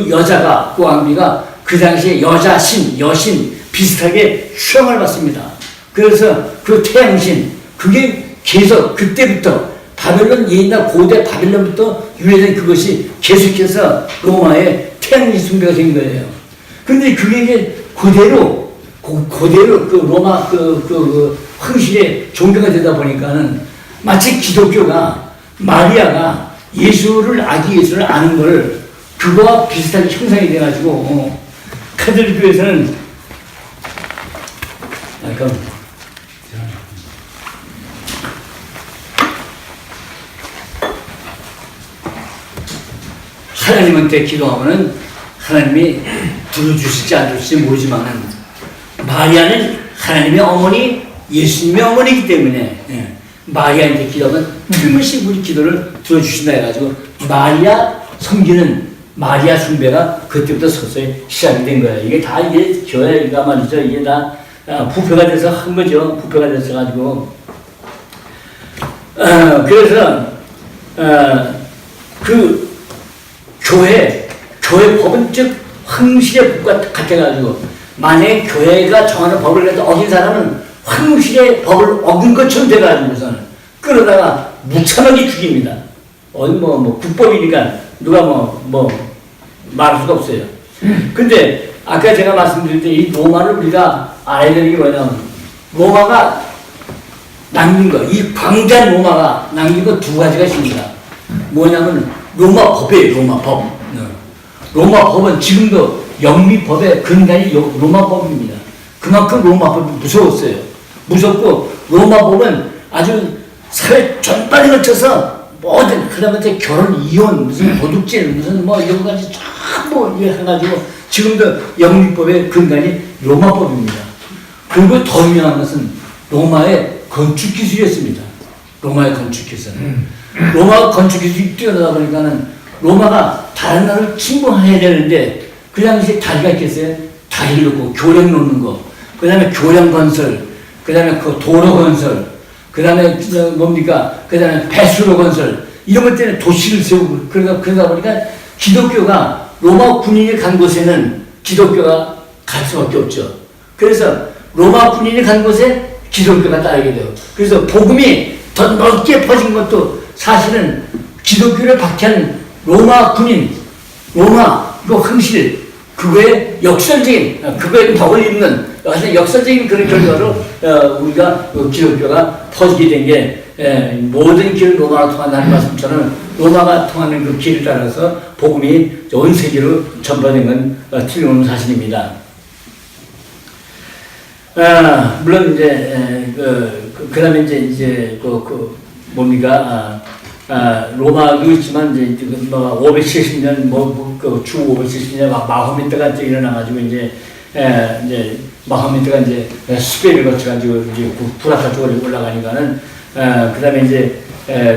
여자가 그 왕비가 그 당시에 여신 비슷하게 수영을 받습니다. 그래서 그 태양신 그게 계속 그때부터 바벨론 옛날 고대 바벨론부터 유래된 그것이 계속해서 로마의 태양신 숭배가 된 거예요. 근데 그게 이제 그대로 그 로마 황실의 종교가 되다 보니까는 마치 기독교가 마리아가 아기 예수를 아는 걸 그거와 비슷하게 형상이 돼가지고 카톨릭교에서는 하나님한테 기도하면은 하나님이 들어주실지 안 들어주실지 모르지만은 마리아는 하나님의 어머니, 예수님의 어머니이기 때문에 마리아한테 기도하면 틀림없이 우리 기도를 들어주신다 해가지고 마리아 섬기는 마리아 숭배가 그때부터 서서히 시작이 된 거예요. 이게 다 이게 교회가 말이죠. 이게 다 부패가 돼서 한 거죠. 부패가 돼서 가지고 그래서 그 교회 법은 즉 황실의 법과 같아가지고 만약에 교회가 정하는 법을 어긴 사람은 황실의 법을 어긴 것처럼 돼가지고서는 끌어다가 무참하게 죽입니다. 국법이니까 누가 말할 수가 없어요. 근데 아까 제가 말씀드릴 때 이 로마를 우리가 알아야 되는 게 뭐냐면 로마가 남긴 거, 이 광대한 로마가 남긴 거 두 가지가 있습니다. 뭐냐면 로마 법이에요. 로마 법. 로마 법은 지금도 영미법의 근간이 로마 법입니다. 그만큼 로마 법이 무서웠어요. 무섭고 로마 법은 아주 사회 전반에 걸쳐서 모든 그다음에 결혼, 이혼, 무슨 도둑질, 무슨 이런 가지 전부 해가지고 지금도 영미법의 근간이 로마법입니다. 그리고 더 유명한 것은 로마의 건축 기술이었습니다. 로마의 건축 기술. 로마 건축 기술이 뛰어나다 보니까는 로마가 다른 나라를 침공해야 되는데 그 당시에 다리가 있겠어요? 다리를 놓고 교량 놓는 거, 그 다음에 교량 건설, 그 다음에 그 도로 건설, 그 다음에 그 다음에 배수로 건설 이런 것 때문에 도시를 세우고 그러다 보니까 기독교가 로마 군인이 간 곳에는 기독교가 갈 수밖에 없죠. 그래서 로마 군인이 간 곳에 기독교가 따르게 돼요. 그래서 복음이 더 넓게 퍼진 것도 사실은 기독교를 박해한 로마 군인, 로마 황실 그거의 역설적인 그거의 덕을 입는 역설적인 그런 결과로 우리가 기독교가 퍼지게 된 게 모든 길은 로마로 통한다는 말씀처럼 로마가 통하는 그 길을 따라서 복음이 온 세계로 전파된 건 틀림없는 사실입니다. 물론 이제 그다음에 이제 뭡니까 로마도 있지만 이제 570년 주 570년 마호메트가 이제 일어나가지고 이제 마호메트가 이제 스페인을 거쳐가지고 이제 브라타 쪽으로 올라가니까는 그다음에 이제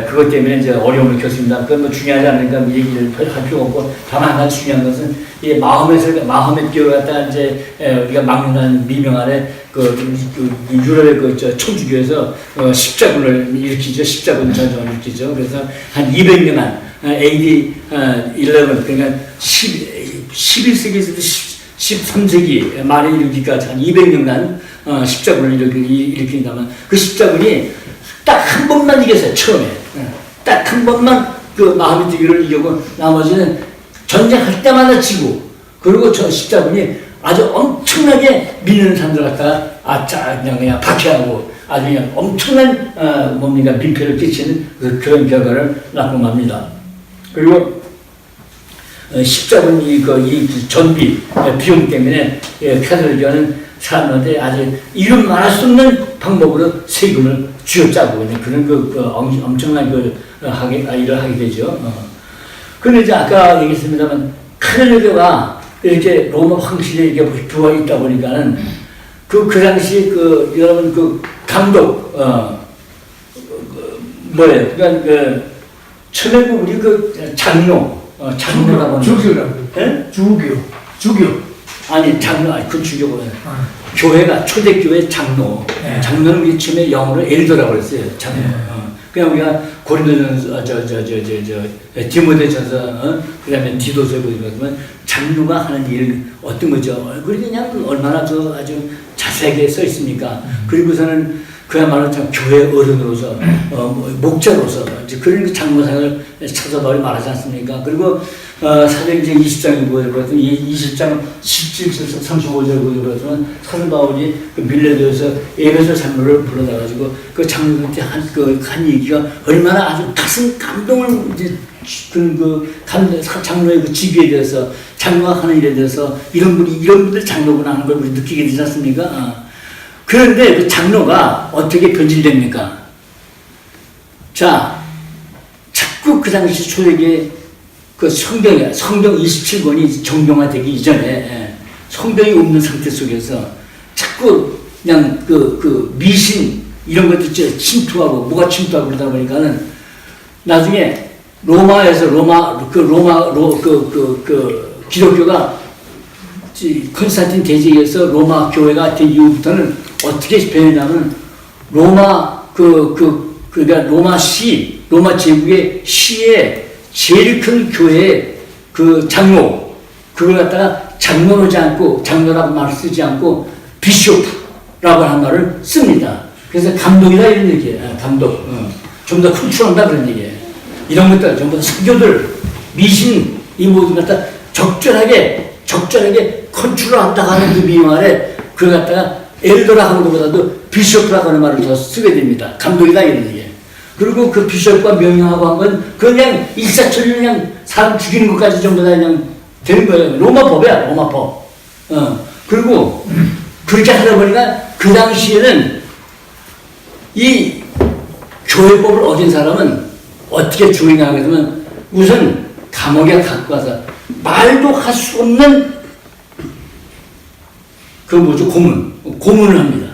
그것 때문에 이제 어려움을 겪습니다. 그건 중요하지 않으니까 얘기를 할 필요가 없고 다만 한 가지 중요한 것은 이 마호메트교를 갖다가 이제 우리가 막론하는 미명 아래 유럽의 천주교에서 십자군을 일으키죠. 십자군 전쟁을 일으키죠. 그래서 한 200년간 AD 11 그러니까 11세기에서 13세기 말에 이르기까지 한 200년간 십자군을 일으킨다면 그 십자군이 딱 한 번만 이겼어요. 처음에 딱 한 번만 그 마호메트교를 이기고 나머지는 전쟁할 때마다 지고 그리고 저 십자군이 아주 엄청나게 믿는 사람들 갖다가 아짜 그냥 박해하고 아주 그냥 엄청난 뭡니까 민폐를 끼치는 그런 결과를 낳고 맙니다. 그리고 십자군 이 전비 비용 때문에 카톨릭교는 사람들한테 아주 이름 말할 수 없는 방법으로 세금을 쥐어짜고 있는 그런 엄청난 일을 하게 되죠. 그런데 이제 아까 얘기했습니다만 카톨릭교가 이렇게 로마 황실에 이렇게 들어와 있다 보니까는 그 당시 여러분 감독 뭐예요? 그러니까 처음에 우리 장로라고 하는 주교라고. 예? 주교. 아니 장로 그 주교가 교회가 초대교회 장로. 네. 장로는 우리 처음에 영어로 엘더라고 했어요. 장로. 네. 그냥 우리가 고린도전서 디모데전서 그다음에 디도서에 보면 장로가 하는 일 어떤 거죠? 얼굴이 그냥 얼마나 아주 자세하게 써 있습니까? 그리고서는 그야말로 참 교회 어른으로서 목자로서 이제 그런 장로상을 찾아봐리 말하지 않습니까? 그리고 사도행전 20장에 보여드렸던 20장 17절 35절 보여드렸던 사도 바울이 그 밀레도에서 에베소 장로를 불러다가지고 그 장로한테 한 얘기가 얼마나 아주 가슴 감동을 이제 장로의 그 직위에 대해서 장로가 하는 일에 대해서 이런 분들 장로구나 하는 걸 우리 느끼게 되지 않습니까? 그런데 그 장로가 어떻게 변질됩니까? 자, 자꾸 그 당시 초대기에 그 성경 27권이 정경화되기 이전에 성경이 없는 상태 속에서 자꾸 그냥 미신 이런 것들 침투하고 뭐가 침투하고 그러다 보니까는 나중에 로마에서 기독교가 컨스탄틴 대제에서 로마 교회가 된 이후부터는 어떻게 변했냐면 그러니까 로마 제국의 시의 제일 큰 교회의 그 장로, 그걸 갖다가 장로로 하지 않고, 장로라고 말을 쓰지 않고, 비숍라고 하는 말을 씁니다. 그래서 감독이다 이런 얘기예요. 감독. 좀 더 컨트롤한다 그런 얘기예요. 이런 것들, 전부 다 사교들, 미신, 이 모든 것 갖다 적절하게 컨트롤한다 하는 그 미용 아래, 그걸 갖다가 엘더라 하는 것보다도 비숍이라고 하는 말을 더 쓰게 됩니다. 감독이다 이런 얘기예요. 그리고 그 비숍과 명령하고 한 건 그냥 일사천리 그냥 사람 죽이는 것까지 전부 다 그냥 되는 거예요. 로마 법이야, 로마 법. 그리고 그렇게 하다 보니까 그 당시에는 이 교회법을 어긴 사람은 어떻게 죽이냐 하게 되면 우선 감옥에 갖고 가서 말도 할 수 없는 고문을 합니다.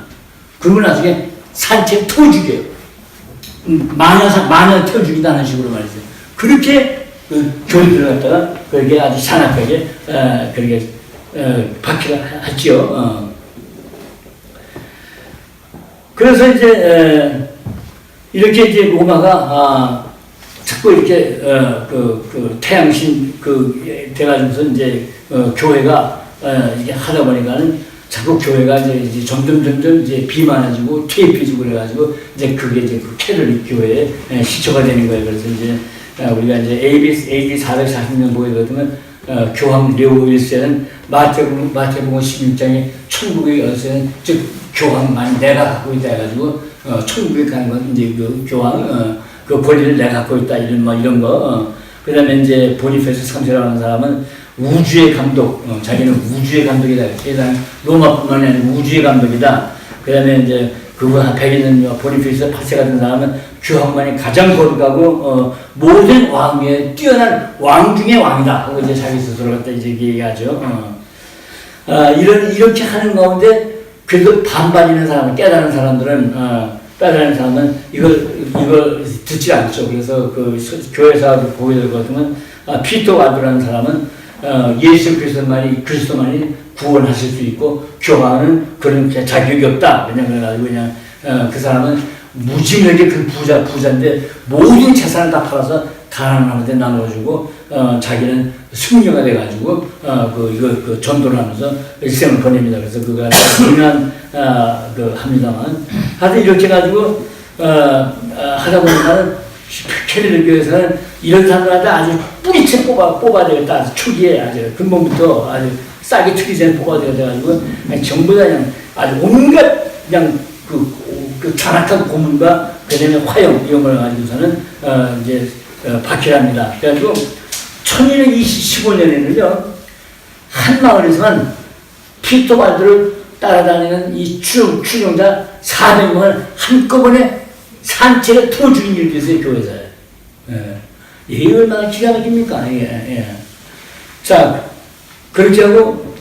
그러면 나중에 산채 태워 죽여요. 마녀 태워 죽인다는 식으로 말이죠. 그렇게 교회들을 갖다가 그렇게 아주 산악하게 그렇게 박해를 하죠. 그래서 이제 이렇게 이제 로마가 자꾸 이렇게 태양신 돼가지고서 이제 교회가 이게 하다 보니까는 자꾸 교회가 이제 점점 이제 비만해지고 퇴폐지고 그래가지고 이제 그게 이제 그 캐톨릭 교회의 시초가 되는 거예요. 그래서 이제 우리가 이제 AD 440년 보게 되면 교황 레오 1세는 마태복음 16장에 천국에 열쇠는 즉 교황만 내가 갖고 있다 해가지고 천국에 가는 건 이제 그 교황 그 권리를 내가 갖고 있다 이런 거. 그다음에 이제 보니페스 3세라고 하는 사람은 우주의 감독, 자기는 우주의 감독이다. 세상 로마뿐만이 아니라 우주의 감독이다. 그 다음에 이제 그거 한 100년 보니페스 8세 같은 사람은 교황만이 가장 거룩하고 모든 왕 중에 뛰어난 왕 중의 왕이다. 하고 이제 자기 스스로 갖다 이제 얘기하죠. 이렇게 하는 가운데 그래도 반반이는 사람은 깨달은 사람은 이걸 듣지 않죠. 그래서 그 교회사 보게 되거든요. 피터 와드라는 사람은 예수 그리스도만이 구원하실 수 있고 교황은 그런 자격이 없다. 그냥 그 사람은 무지하게 그 부자인데 모든 재산을 다 팔아서 가난한 데 나눠주고 자기는 승려가 돼가지고 이거 전도를 하면서 일생을 보냅니다. 그래서 그가 중요한 합니다만 하여튼 이렇게 해가지고 하다 보니까는 캐톨릭 교회에서는 이런 사람들한테 아주 뿌리채 뽑아야 되겠다. 아주 초기에 아주 근본부터 아주 싹이 트기 전에 뽑아야 되가지고 전부 다 그냥 아주 온갖 그냥 그 잔악한 고문과 그다음에 화형 이런 걸 가지고서는 이제 박해합니다. 그래가지고 1215년에는요 한 마을에서만 피터 발드를 따라다니는 이 추종자 400명을 한꺼번에 산채를 틀어 죽인 일도 있어요, 교회에서. 이게 얼마나 기가 막힙니까? 자, 그렇게 하고,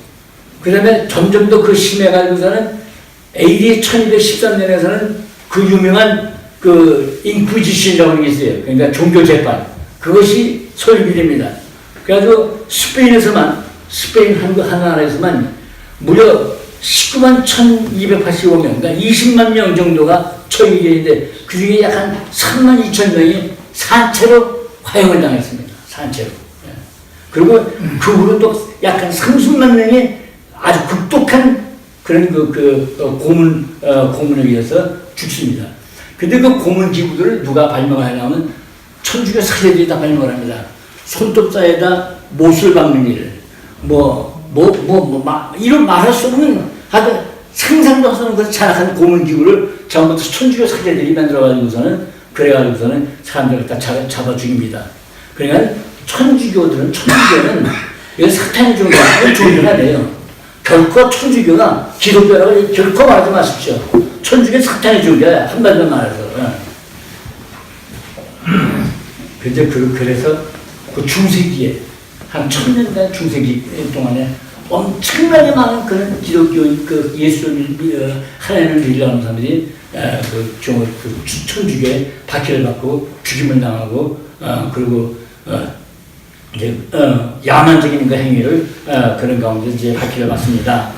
그 다음에 점점 더 그 심해가지고서는 AD 1213년에서는 그 유명한 그 인퀴지션이라고 하는 게 있어요. 그러니까 종교재판. 그것이 설립이 됩니다. 그래가지고 스페인 하나라에서만 무려 19만 1285명, 그러니까 20만 명 정도가 처형이 되는데 그 중에 약 한 3만 2천 명이 산채로 화형을 당했습니다. 산채로. 그리고 그 후로 또 약 한 30만 명이 아주 극독한 그런 고문에 의해서 죽습니다. 근데 그 고문 기구들을 누가 발명하냐면 천주교 사제들이 다 발명을 합니다. 손톱 사이에다 못을 박는 일, 이런 말할 수 없는 하여튼 상상도 할 수 없는 그 잔악한 고문 기구를 전부 천주교 사제들이 만들어가지고서는 그래가지고서는 사람들을 다 잡아 죽입니다. 그러니까 천주교는 이건 사탄이 준 거야. 존재가 돼요. 결코 천주교가 기독교라고 결코 말하지 마십시오. 천주교는 사탄이 준 거야. 한마디로 말해서. 그래서 그 중세기에 한 1000년간 중세기 동안에 엄청나게 많은 그런 기독교 그 예수를 하나님을 믿으려는 사람들이 천주교에 박해를 받고 죽임을 당하고 그리고 이제 야만적인 그 행위를 그런 가운데 이제 박해를 받습니다.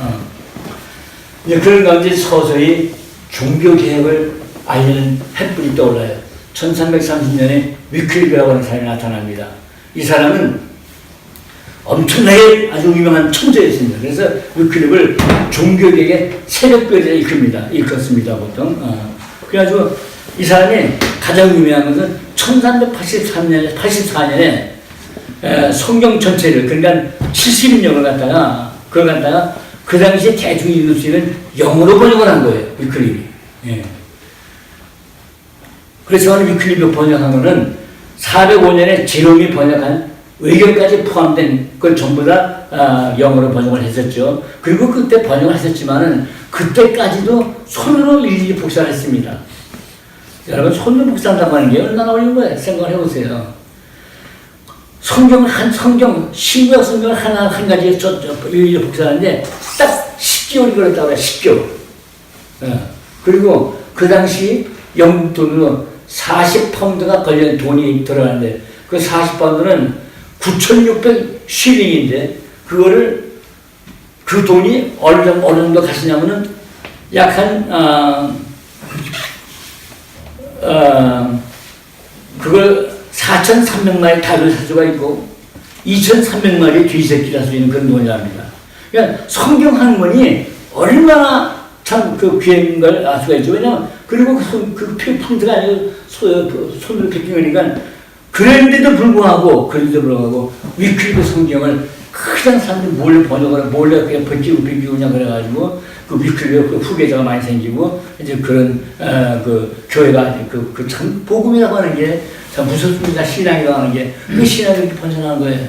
이제 그런 가운데 서서히 종교 개혁을 알리는 햇불이 떠올라요. 1330년에 위클리프라고 하는 사람이 나타납니다. 이 사람은 엄청나게 아주 유명한 천재였습니다. 그래서 위클리프를 종교계의 새벽별에 일컫습니다, 보통. 그래가지고 이 사람이 가장 유명한 것은 1384년에 성경 전체를, 그러니까 70년을 갖다가 그 당시에 대중이 읽을 수 있는 영어로 번역을 한 거예요, 위클리프. 예. 그래서 위클리프 번역한 거는 405년에 제롬이 번역한 외경까지 포함된 걸 전부 다 영어로 번역을 했었죠. 그리고 그때 번역을 했었지만은 그때까지도 손으로 일일이 복사를 했습니다. 여러분, 손으로 복사한다고 하는 게 얼마나 어려운 거예요? 생각을 해보세요. 신구약 성경을 한 가지 일일이 복사하는데 딱 10개월이 걸렸다고 해요. 10개월. 그리고 그 당시 영국 돈으로 40파운드가 걸린 돈이 들어가는데 그 40파운드는 9,600 쉴링인데 그 돈이 어느 정도 가시냐면은 약 한 그걸 4,300마리 닭을 살 수가 있고 2,300마리 쥐새끼를 살 수 있는 그런 돈이라 합니다. 그러니까 성경 한권이 얼마나 참 그 귀한 걸 알 수가 있죠. 왜냐면 그리고 그 폰트가 아니고 손으로 베끼니까 그런데도 불구하고 위클리프 성경을 그냥 사람들이 몰래 그냥 베끼고 그냥 그래가지고 그 위클리프 그 후계자가 많이 생기고 이제 그런 그 교회가 그 참 복음이라고 하는 게 참 무섭습니다. 신앙이라고 하는 게 그 신앙이 이렇게 번져나가는 거예요.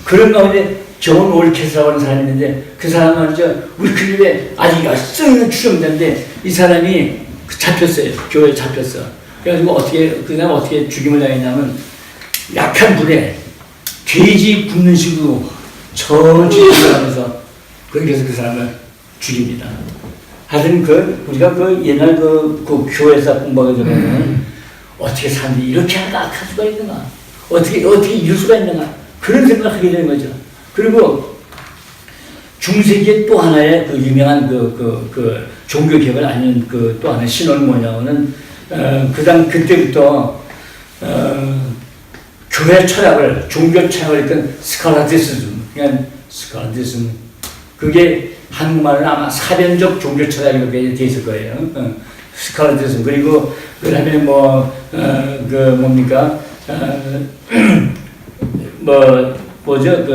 그런 가운데 존 올케스라고 하는 사람이 있는데 그 사람은 위클리프에 아직 쓰이는 추종자인데 이 사람이 잡혔어요. 교회에 잡혔어. 그래가지고 그냥 어떻게 죽임을 당했냐면 약한 불에 돼지 굽는 식으로 천천히 올라가면서 그래서 그 사람을 죽입니다. 하여튼 우리가 옛날 그 교회에서 공부하게 되면 어떻게 사람들이 이렇게 악할 수가 있는가? 어떻게 이럴 수가 있는가? 그런 생각을 하게 되는 거죠. 그리고 중세기의 또 하나의 그 유명한 그 종교 개혁을 알리는 또 하나의 신호는 뭐냐면은 그때부터 교회 철학을, 종교 철학을 이끈 스칼라티즘, 그러니까 그게 한국말은 아마 사변적 종교 철학이라고 돼 있을 거예요. 스칼렛은 그리고 그다음에 그 뭡니까 뭐죠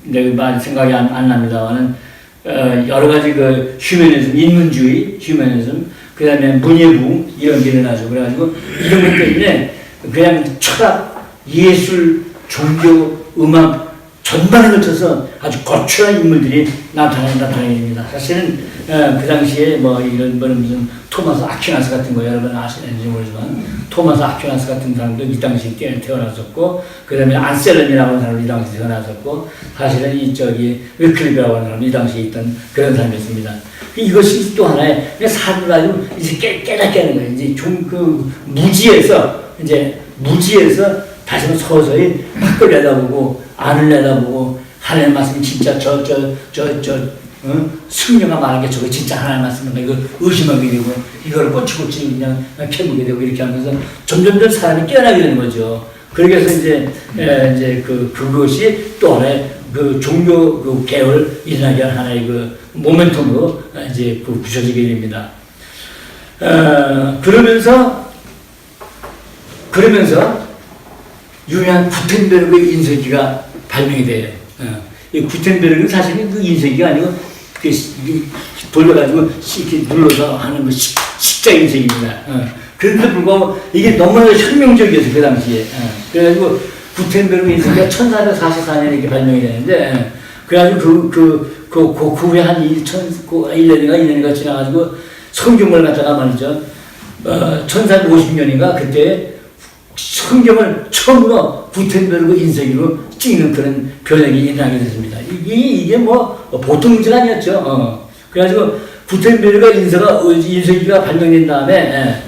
내가 말 생각이 안 납니다만은 여러 가지 그 휴머니즘, 인문주의, 휴머니즘, 그 다음에 문예부 이런 게 일어나죠. 그래가지고 이런 것 때문에 그냥 철학, 예술, 종교, 음악 전반에 걸쳐서 아주 거출한 인물들이 나타나게 됩니다. 사실은 그 당시에 이런 무슨 토마스 아퀴나스 같은 거 여러분 아시는지 모르지만 토마스 아퀴나스 같은 사람도 이 당시에 태어났었고 그 다음에 안셀름이라고 하는 사람도 이 당시에 태어났었고 사실은 위클리프라고 하는 사람도 이 당시에 있던 그런 사람이었습니다. 이것이 또 하나의 사람을 가지고 이제 깨닫게 하는 거예요. 이제 좀 무지에서 다시 한번 서서히 밖을 내다보고 안을 내다보고 하나님의 말씀이 진짜 승려가 말한 게 저게 진짜 하나님의 말씀인가 이거 의심하게 되고 이걸 꼬치꼬치 그냥 캐묻게 되고 이렇게 하면서 점점 사람이 깨어나게 되는 거죠. 그래서 이제 그것이 또 하나의 그 종교 그 계열 일어나게 한 하나의 그 모멘텀으로 이제 부셔지게 됩니다. 그러면서 유명한 구텐베르그의 인쇄기가 발명이 돼요. 이 구텐베르그는 사실은 그 인쇄기가 아니고 돌려가지고 이렇게 눌러서 하는 거 십자 인쇄기입니다. 그런데 불구하고 이게 너무나 혁명적이었어요 그 당시에. 그래가지고 구텐베르그 인쇄기가 1444년에 이렇게 발명이 되는데 그래가지고 그 후에 한 1년인가 2년인가 지나가지고 성경을 갖다가 말이죠. 1450년인가 그때 성경을 처음으로 구텐베르그 인쇄기로 찍는 그런 변형이 일어나게 됐습니다. 이게 보통 문제가 아니었죠. 그래가지고 구텐베르그 인쇄기가 발명된 다음에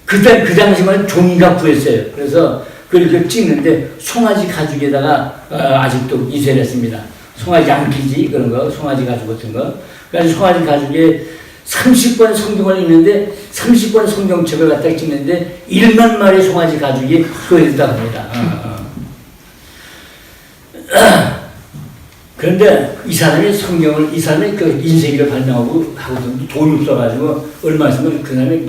그 당시만 종이가 구했어요. 그래서 그렇게 찍는데 송아지 가죽에다가 아직도 인쇄를 했습니다. 송아지 양피지 그런 거, 송아지 가죽 같은 거. 그래서 송아지 가죽에 30권 성경을 읽는데 30권 성경책을 갖다 찍는데 1만 마리 송아지 가죽이 소요된다고 합니다. 그런데 이 사람이 그 인쇄기를 발명하고 하고도 돈이 없어가지고 얼마 있으면 그 사람이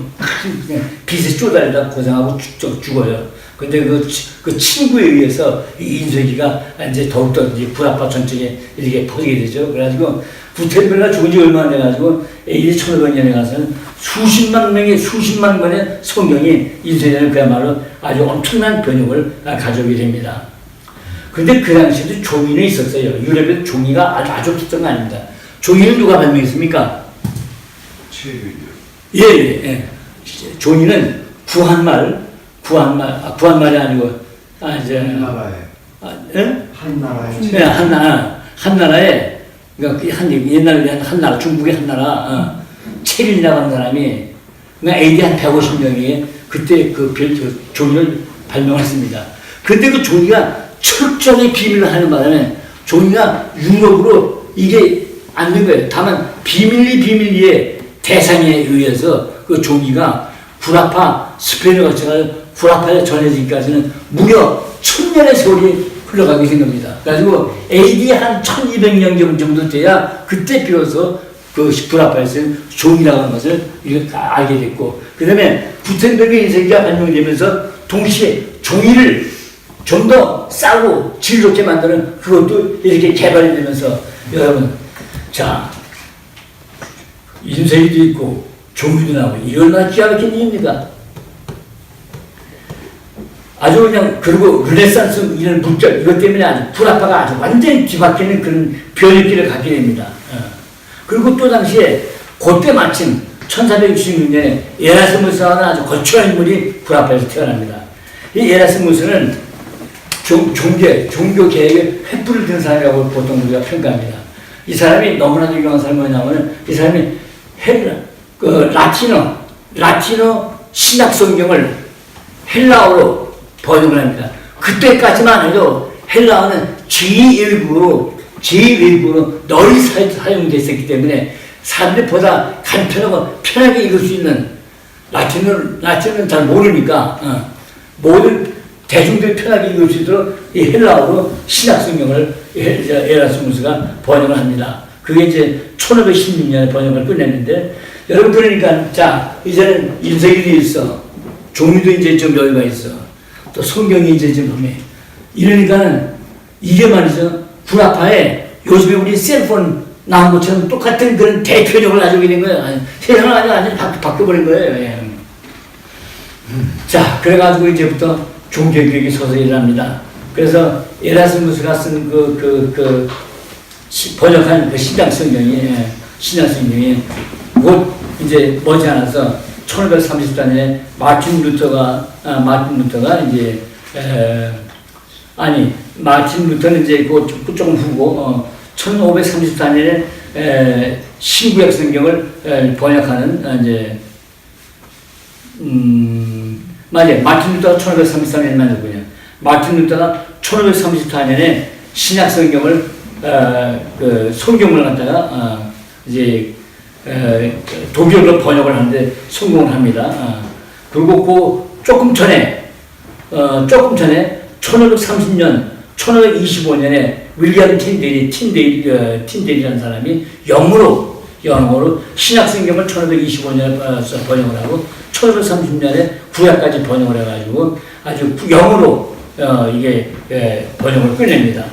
그냥 빚에 쪼달리다 고생하고 죽어요. 근데 그 친구에 의해서 이 인쇄기가 이제 더욱더 이제 구라파 전역에 이렇게 퍼지게 되죠. 그래가지고 구텐베르그가 죽은 지 얼마 안 돼가지고 AD 1500년에 가서는 수십만 권의 성경이 인쇄되는 그야말로 아주 엄청난 변형을 가져오게 됩니다. 근데 그 당시에도 종이는 있었어요. 유럽에도 종이가 아주 없었던 거 아닙니다. 종이는 누가 발명했습니까? 예. 종이는 구한말이 아니고, 한나라에, 그러니까 옛날에 한나라, 중국의 한나라, 체린이라고 하는 사람이, AD 한 150명이 그때 종이를 발명했습니다. 근데 그 종이가 철저히 비밀을 하는 바람에 종이가 융합으로 이게 안 된 거예요. 다만 비밀리에 대상에 의해서 그 종이가 구라파 스페인어 거쳐가지고 구라파에 전해지기까지는 무려 1000년의 세월이 흘러가게 된 겁니다. 그래가지고 AD 한 1200년 정도 돼야 그때 비로소 그 구라파에서 종이라고 하는 것을 알게 됐고, 그 다음에 구텐베르그 인쇄기가 발명되면서 동시에 종이를 좀 더 싸고 질 좋게 만드는 그것도 이렇게 개발이 되면서 여러분, 자, 인쇄기도 있고 종이도 나오고 이게 얼마나 기가 막힌 일입니까? 아주 그냥, 그리고 르네상스 이런 물결 이것 때문에 아주 구라파가 아주 완전히 뒤바뀌는 그런 변혁기를 갖게 됩니다. 그리고 또 당시에 그때 마침 1466년에 에라스무스라는 아주 거창한 인물이 구라파에서 태어납니다. 이 에라스무스는 종교 계획에 횃불을 든 사람이라고 보통 우리가 평가합니다. 이 사람이 너무나도 유명한 사람이 뭐냐면 이 사람이 라틴어 신약 성경을 헬라어로 번역을 합니다. 그때까지만 해도 헬라어는 제1국으로 널리 사용됐었기 때문에 사람들이 보다 간편하고 편하게 읽을 수 있는 라틴어는 잘 모르니까 모든 대중들이 편하게 읽을 수 있도록 이 헬라어로 신약 성경을 에라스무스가 번역을 합니다. 그게 이제 1516년에 번역을 끝냈는데 여러분 그러니까 자 이제는 인쇄기도 있어. 종이도 이제 좀 여유가 있어. 또 성경이 이제 좀 보면 이러니까는 이게 말이죠. 구라파에 요즘에 우리 셀폰 나온 것처럼 똑같은 그런 대표적을 가지고 있는 거예요. 아니, 세상을 완전히 바뀌어버린 거예요. 예. 자, 그래가지고 이제부터 종교교육이 서서히 일어납니다. 그래서 에라스무스가 쓴 번역한 그 신약성경이 곧 이제 머지않아서 1534년에 마틴 루터가 이제 마틴 루터는 이제 그 조금 후고 1534년에 신구약 성경을 번역하는 이제 맞아요. 마틴 루터가 1534년에 만들군요. 마틴 루터가 1534년에 신약 성경을 그 성경을 갖다가 이제 독일어로 번역을 하는데 성공을 합니다. 그리고 그 조금 전에 1530년 1525년에 윌리엄 틴데일이라는 사람이 영어로 신약 성경을 1525년에 번역을 하고 1530년에 구약까지 번역을 해가지고 아주 영어로 이게 번역을 끝냅니다.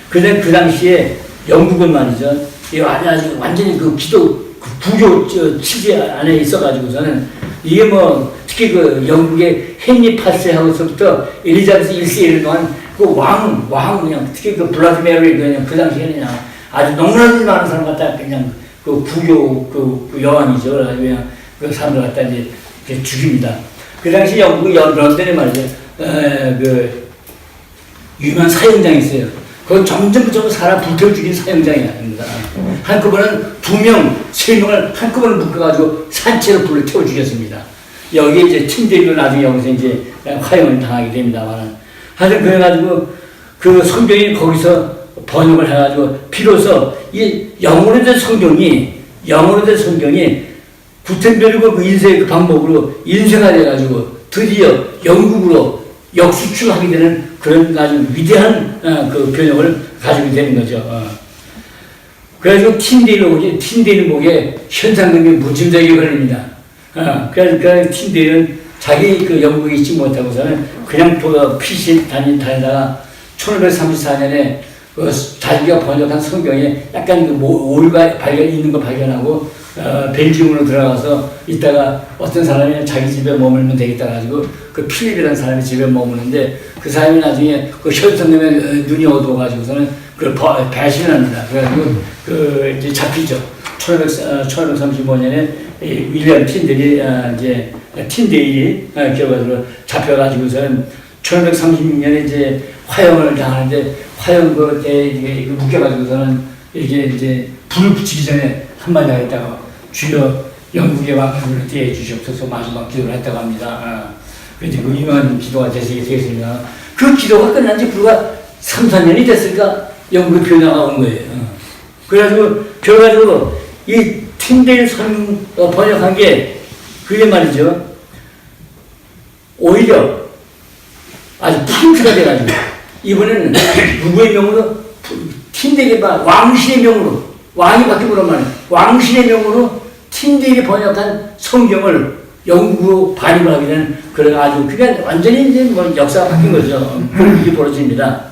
그 당시에 영국은 말이죠. 아주 완전히 그 기도 부교 취지 안에 있어가지고서는 이게 뭐 특히 그 영국의 헨리 8세하고서부터 엘리자베스 1세 이런 동안 그 왕 그냥 특히 그 블라디 메리 그냥 그 당시에는 그냥 아주 너무나도 많은 사람 갖다 그냥 그 부교 그 여왕이죠. 그래서 그냥 그 사람들 갖다 이제 죽입니다. 그 당시 영국 런던에 말이죠. 그 유명한 사형장이 있어요. 그건 점점 사람 불태워 죽인 사형장이 아닙니다. 한꺼번에 2명, 3명을 한꺼번에 묶어가지고 산채로 불을 태워 죽였습니다. 여기에 이제 틴데일로 나중에 여기서 이제 화형을 당하게 됩니다만. 하여튼 그래가지고 그 성경이 거기서 번역을 해가지고 비로소 이 영어로 된 성경이 구텐베르그 그 인쇄 그 방법으로 인쇄가 돼가지고 드디어 영국으로 역수출하게 되는 그런 아주 위대한 그 변형을 가지고 되는 거죠. 그래가지고 틴데일은 목에 현상금이 무짐작이 걸립니다. 그러니까 틴데일은 자기 그 영국에 있지 못하고서는 그냥 피신 다니다가 1534년에 그 자기가 번역한 성경에 약간 그 오류가 있는 거 발견하고 벨기움으로 들어가서 있다가 어떤 사람이 자기 집에 머물면 되겠다 가지고 그 필립이라는 사람이 집에 머무는데 그 사람이 나중에 그 현성님의 눈이 어두워가지고서는 그걸 배신합니다. 그래가지고 그 이제 잡히죠. 1535년에 윌리엄 틴데일이 결과적으로 잡혀가지고서는 1536년에 이제 화형을 당하는데 화형 그때 묶여가지고서는 이게 이제 불을 붙이기 전에 한마디 하겠다고 주여 영국의 왕을 대해 주시옵소서 마지막 기도를 했다고 합니다. 그래서 그 유명한 기도가 되겠습니다. 그 기도가 끝난 지 불과 3, 4년이 됐으니까 영국의 변화가 온 거예요. 그래가지고 결과적으로 이 틴데일 번역한 게 그게 말이죠. 오히려 아주 프린트가 돼가지고 이번에는 누구의 명으로 틴데일이 왕신의 명으로 왕이 바뀌고 말이에요. 왕신의 명으로 틴데일이 번역한 성경을 영국으로 발입을 하게 되는 그런 아주 그게 완전히 이제 뭐 역사가 바뀐 거죠. 그런 일이 벌어집니다.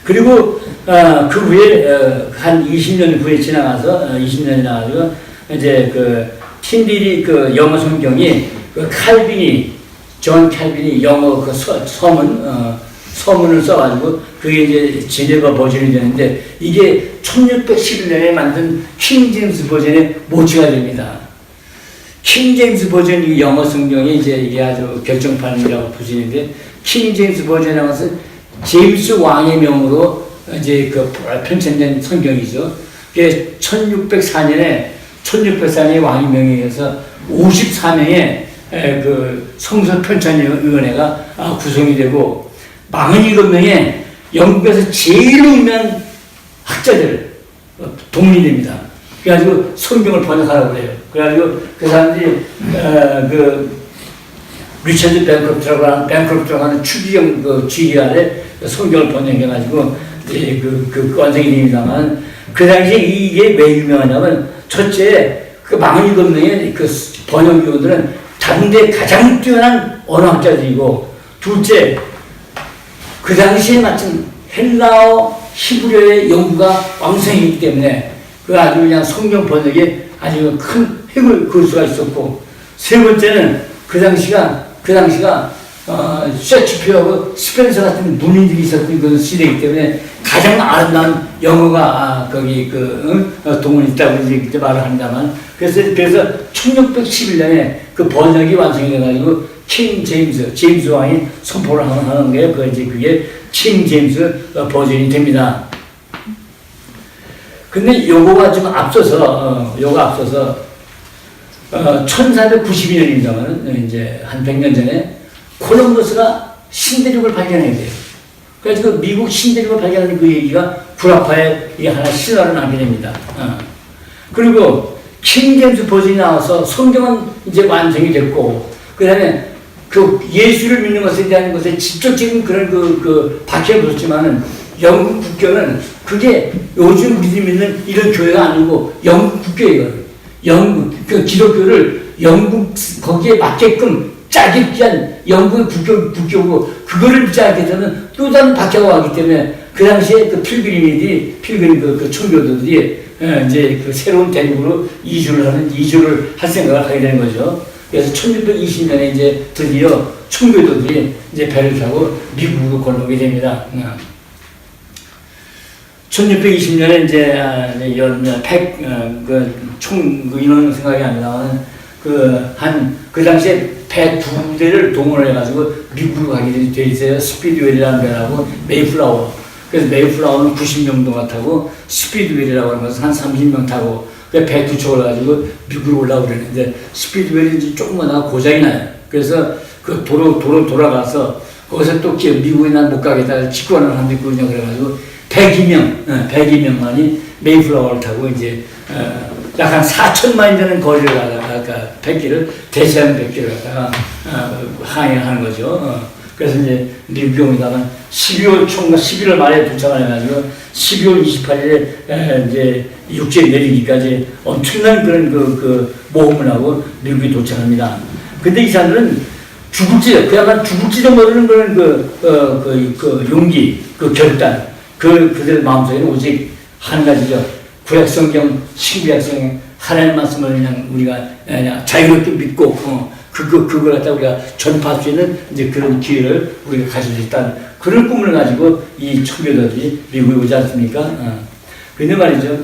그리고 그 후에 한 20년 후에 지나가서 20년이 나가지고 이제 그 틴데일이 그 영어 성경이 그 존 칼빈이 영어 그 서문을 써가지고 그게 이제 제네바 버전이 되는데 이게 1611년에 만든 킹 제임스 버전의 모치가 됩니다. 킹 제임스 버전 이 영어 성경이 이제 이게 아주 결정판이라고 보시는데 킹 제임스 버전이라는 것은 제임스 왕의 명으로 이제 그 편찬된 성경이죠. 그게 1604년에 왕의 명에 의해서 54명의 그 성서 편찬위원회가 구성이 되고 47명의 영국에서 제일 유명한 학자들 동문이 그래가지고 성경을 번역하라고 그래요. 그래가지고 그 사람들이 그 리처드 뱅크롭트라고 하는 추기경 그 지휘 아래 성경을 번역해가지고 그 완성이 됩니다만 그 당시에 이게 왜 유명하냐면 첫째 그 47명의 그 번역위원들은 당대 가장 뛰어난 언어학자들이고, 둘째, 그 당시에 마침 헬라어, 히브리어의 연구가 왕성했기 때문에 그 아주 그냥 성경 번역에 아주 큰 획을 그을 수가 있었고, 세 번째는 그 당시가 셰익스피어하고 스펜서 같은 문인들이 있었던 그 시대이기 때문에 가장 아름다운 영어가 동원이 있다고 이제 말을 합니다만, 그래서 1611년에 그 번역이 완성이 돼가지고 킹 제임스 왕이 선포를 하는 거예요. 그게 킹 제임스 버전이 됩니다. 근데 요거가 좀 앞서서 1492년입니다만 이제 한 100년 전에 콜럼버스가 신대륙을 발견하게 돼요. 그래서 그 미국 신대륙을 발견하는 그 얘기가 구라파에 하나 신화를 남게 됩니다. 그리고 킹 제임스 버전이 나와서 성경은 이제 완성이 됐고, 그 다음에 그 예수를 믿는 것에 대한 것에 직접적인 그런 박해를 붙었지만은 영국 국교는 그게 요즘 믿는 이런 교회가 아니고 영국 국교예요. 영국 그 기독교를 영국 거기에 맞게끔 짜기 위한 영국의 국교고, 그거를 믿지 않게 되면 또 다른 박해가 왔기 때문에 그 당시에 그 필그림 그 청교도들이 이제 그 새로운 대륙으로 이주를 할 생각을 하게 되는 거죠. 그래서 1620년에 이제 드디어 청교도들이 이제 배를 타고 미국으로 건너게 됩니다. 1620년에 이제 인원 생각이 안 나는 그 당시에 배 2대를 동원해가지고 미국으로 가게 돼 있어요. 스피드웰이라는 배라고 메이플라워. 그래서 메이플라워는 90명 정도 타고 스피드웰이라고 하는 것은 한 30명 타고 배 2척을 가지고 미국으로 올라오고 그랬는데, 스피드웰이 이제 조금만 나가 고장이 나요. 그래서 그 도로 돌아가서 거기서 또 미국에 난 못 가겠다 직구 하는 사람도 있고 그냥 그래가지고 102명만이 메이플라워를 타고 이제 약 한 4,000마일 되는 거리를 가다가 백기를 대서양 백기를 갖다가 항해하는 거죠. 그래서 이제 미국경에다가 11월 말에 도착을 해가지고 12월 28일에 이제 육지에 내리기까지 엄청난 그런 그 모험을 하고 미국에 도착합니다. 근데 이 사람들은 약간 죽을지도 모르는 그런 그 용기, 그 결단, 그들 마음속에는 오직 한 가지죠. 구약성경, 신구약성경, 하나님 말씀을 그냥 우리가 그냥 자유롭게 믿고, 그걸 갖다 우리가 전파할 수 있는 이제 그런 기회를 우리가 가질 수 있다는 그런 꿈을 가지고 이 청교도들이 미국에 오지 않습니까? 근데 말이죠.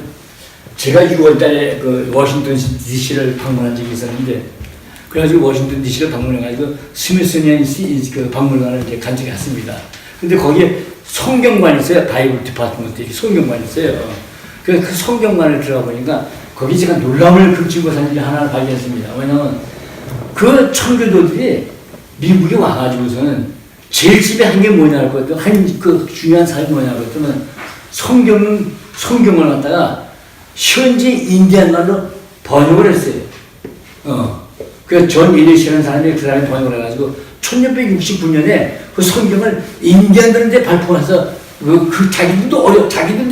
제가 6월 달에 그 워싱턴 DC를 방문한 적이 있었는데, 그래가지고 워싱턴 DC를 방문해가지고 스미소니안 그 박물관을 이제 간 적이 있습니다. 근데 거기에 성경관이 있어요. 바이블 디파트먼트 성경관이 있어요. 그 성경관을 들어가 보니까 거기 제가 놀라움을 금치고 사는 게 하나를 발견했습니다. 왜냐면 그 청교도들이 미국에 와가지고서는 제일 집에 한 게 뭐냐 할 것도 그 중요한 사람이 뭐냐 할 것도는 성경을 갖다가 현지 인디안 말로 번역을 했어요. 그 존 일리시라는 사람이 그 사람이 번역을 해가지고 1669년에 그 성경을 인디안들한테 발표해서 자기들도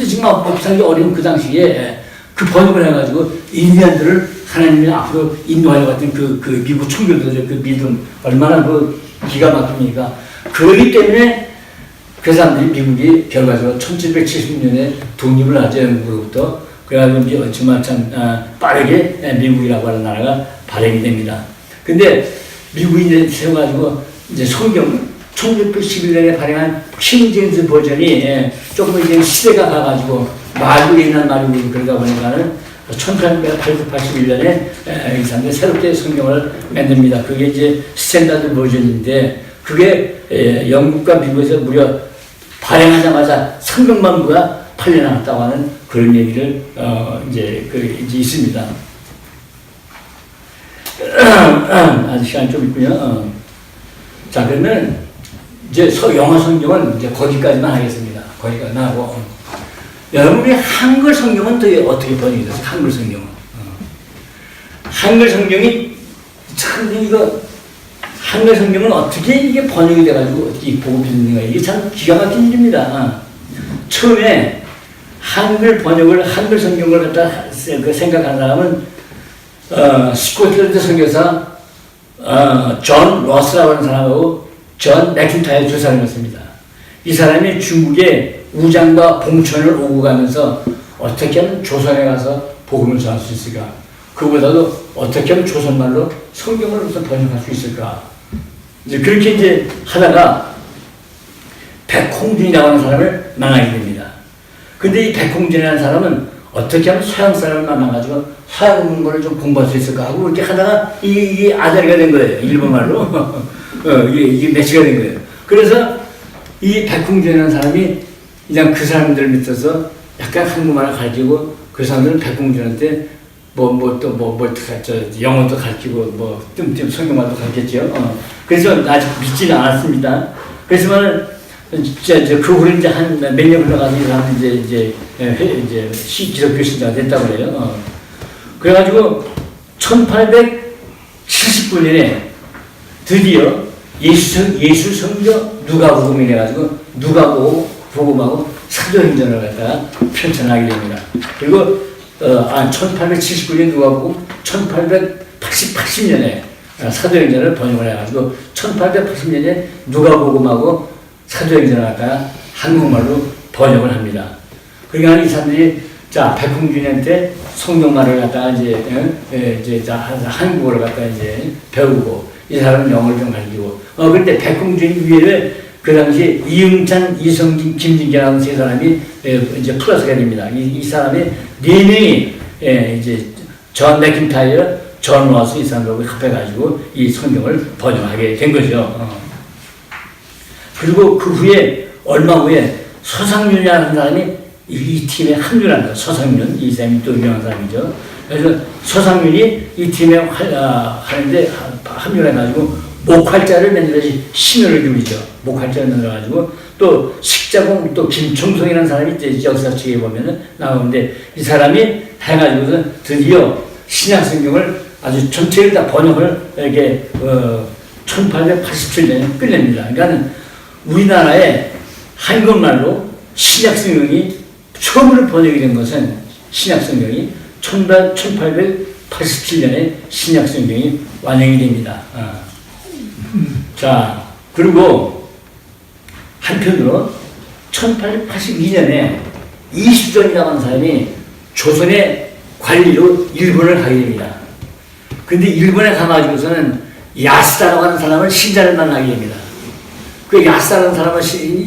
정말 법상이 어려운 그 당시에 그 번역을 해가지고 인디안들을 하나님의 앞으로 인도하려고 했던 그 미국 청교도들의 그 믿음 얼마나 기가 막힙니까? 그렇기 때문에 그 사람들이 미국이 결과적으로 1770년에 독립을 하죠. 영국으로부터. 그래가지고 이제 정말 참 빠르게 미국이라고 하는 나라가 발행이 됩니다. 근데 미국이 이제 세워가지고 이제 성경 1611년에 발행한 킹 제임스 버전이 조금 이제 시대가 가가지고 말도 옛날 말이고 그러다 보니까는 1881년에 이 사람들이 새롭게 성경을 만듭니다. 그게 이제 스탠다드 버전인데, 그게 영국과 미국에서 무려 발행하자마자 300만 부가 팔려나갔다고 하는 그런 얘기를 이제 있습니다. 아직 시간이 좀 있군요. 자, 그러면 이제 영어 성경은 이제 거기까지만 하겠습니다. 거기까지만 하고, 여러분이 한글 성경은 어떻게 번역이 됐어요? 한글 성경은. 한글 성경이 참 한글 성경은 어떻게 이게 번역이 돼가지고 어떻게 보급이 되는가, 이게 참 기가 막힌 일입니다. 처음에 한글 성경을 갖다 생각한 사람은 스코틀랜드 선교사 존 러스라고 하는 사람하고 존 맥킨타이어 두 사람이었습니다. 이 사람이 중국의 우장과 봉천을 오고 가면서 어떻게 하면 조선에 가서 복음을 전할 수 있을까? 그보다도 어떻게 하면 조선말로 성경을 우선 번역할 수 있을까? 이제 그렇게 이제 하다가 백홍준이라고 하는 사람을 만나게 됩니다. 근데 이 백홍준이라는 사람은 어떻게 하면 서양 사람을 만나가지고 서양 문물을 좀 공부할 수 있을까 하고 이렇게 하다가 이게 아다리가 된 거예요. 일본말로. 이게 매치가 된 거예요. 그래서 이 백홍준이라는 사람이 그냥 그 사람들을 믿어서 약간 한국말을 가르치고 그 사람들은 백홍준한테 영어도 가르치고 뜸뜸 성경말도 가르쳤죠. 그래서 아직 믿지는 않았습니다. 그렇지만 그 후로 이제 한 몇 년 흘러가서 이 사람은 이제 기독교 신자가 됐다고 그래요. 그래가지고 1879년에 드디어 예수 성경 누가복음이 돼가지고 누가복음하고 사도행전을 갖다가 편찬하게 됩니다. 그리고 1879년 누가복음, 1880년에 사도행전을 번역을 해가지고 1880년에 누가복음하고 사도행전을 갖다가 한국말로 번역을 합니다. 그러니까 이 사람들이 백홍준한테 성경말을 갖다가 이제 한국어를 갖다가 이제 배우고 이 사람은 영어를 좀 가르치고 그런데 백홍준 위에 그 당시 이응찬, 이성진, 김진기라는 세 사람이 이제 플러스가 됩니다. 이 사람이 네 명이 이제 존 맥킨타이어, 존 로스 이 사람들하고 합해가지고 이 성경을 번역하게 된 거죠. 그리고 그 후에 얼마 후에 서상윤이라는 사람이 이 팀에 합류를 합니다. 서상윤 이 사람이 또 유명한 사람이죠. 그래서 서상윤이 이 팀에 하는데 합류를 해가지고 목활자를 만들어서 신호를 기울이죠. 목활자를 만들어가지고 또 식자공 또 김총성이라는 사람이 이제 역사책에 보면은 나오는데 이 사람이 해가지고서 드디어 신약성경을 아주 전체를 다 번역을 이렇게 1887년에 끝냅니다. 그러니까 우리나라에 한국말로 신약성경이 처음으로 번역이 된 것은 신약성경이 1887년에 신약성경이 완행이 됩니다. 자, 그리고 한편으로 1882년에 이수정이라고 하는 사람이 조선의 관리로 일본을 가게 됩니다. 근데 일본에 가가지고서는 야스다라고 하는 사람을 신자를 만나게 됩니다. 그 야스다라는 사람을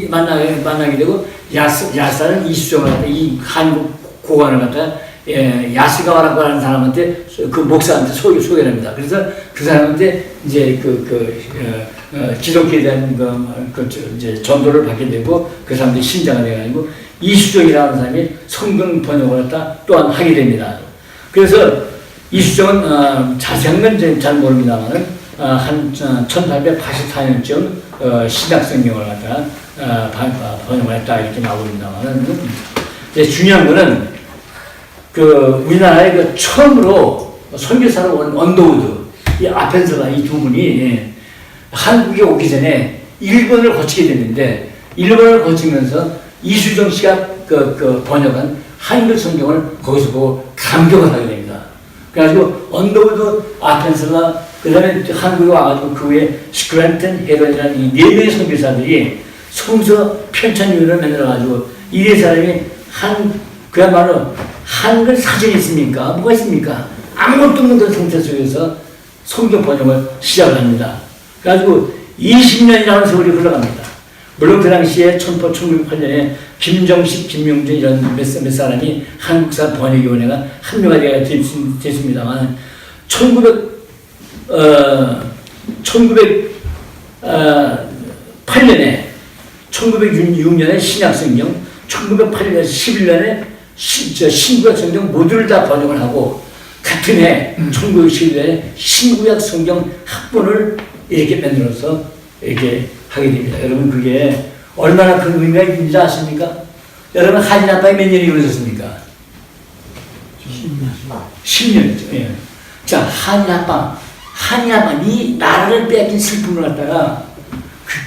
만나게 되고 야스다는 이수정을 이 한국 고관을 갖다 야스가와라고 하는 사람한테 그 목사한테 소개를 합니다. 그래서 그 사람한테 이제 기독교에 대한 이제 전도를 받게 되고 그 사람들이 신자가 되어가지고 이수정이라는 사람이 성경 번역을 갖다 또한 하게 됩니다. 그래서 이수정은 자세한 건 잘 모릅니다만은 한 1884년쯤 신약성경을 갖다 번역을 했다 이렇게 나옵니다만은 중요한 거는 우리나라에 처음으로 선교사로 온 언더우드, 이 아펜서가 이 두 분이 한국에 오기 전에 일본을 거치게 됐는데, 일본을 거치면서 이수정 씨가 번역한 한글 성경을 거기서 보고 감격을 하게 됩니다. 그래가지고 언더우드, 아펜서가 그 다음에 한국에 와가지고 그 후에 스크랜튼, 헤런이라는 이 네 명의 선교사들이 성서 편찬위원회를 만들어가지고 이 네 사람이 그야말로 한글 사전이 있습니까? 뭐가 있습니까? 아무것도 없는 그런 상태 속에서 성경 번역을 시작을 합니다. 그래가지고 20년이라는 세월이 흘러갑니다. 물론 그 당시에 1908년에 김정식, 김용준 이런 몇 사람이 한국사 번역위원회가 합류가 됐습니다만 1906년에 신약성경, 1908년에 11년에 신구약 성경 모두를 다 번역을 하고 같은 해 1911년에 신구약 성경 학본을 이렇게 만들어서 이렇게 하게 됩니다. 여러분 그게 얼마나 큰 의미가 있는지 아십니까? 여러분 한인합방이 몇 년이 걸렸습니까? 10년이죠. 예. 자, 한인합방 이 나라를 빼앗긴 슬픔을 갖다가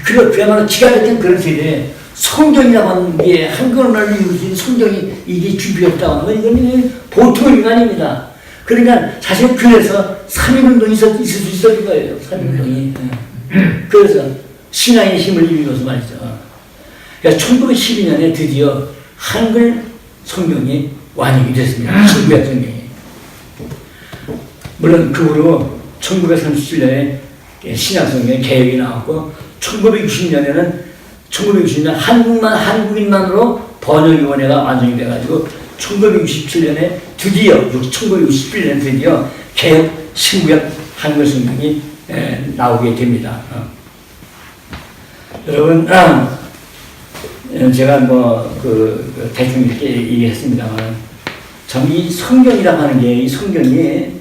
그야말로 기가 막힌 그런 세대에 성경이라고 하는 게 한글말로 이루어진 성경이 이게 준비했다고 하는 건 이거는 보통 의미가 아닙니다. 그러니까 사실 그래서 3.1운동이 있을 수 있었던 거예요. 3.1운동이. 그래서 신앙의 힘을 입어서 말이죠. 그러니까 1912년에 드디어 한글 성경이 완역이 됐습니다. 신구약 성경이. 물론 그 후로 1937년에 신약 성경 개혁이 나왔고 1960년에는 한국인만으로 번역위원회가 완성이 돼가지고 1967년에 드디어 개혁 신구약 한글 성경이 나오게 됩니다. 여러분, 제가 대충 이렇게 얘기했습니다만, 참 이 성경이라고 하는 게, 이 성경이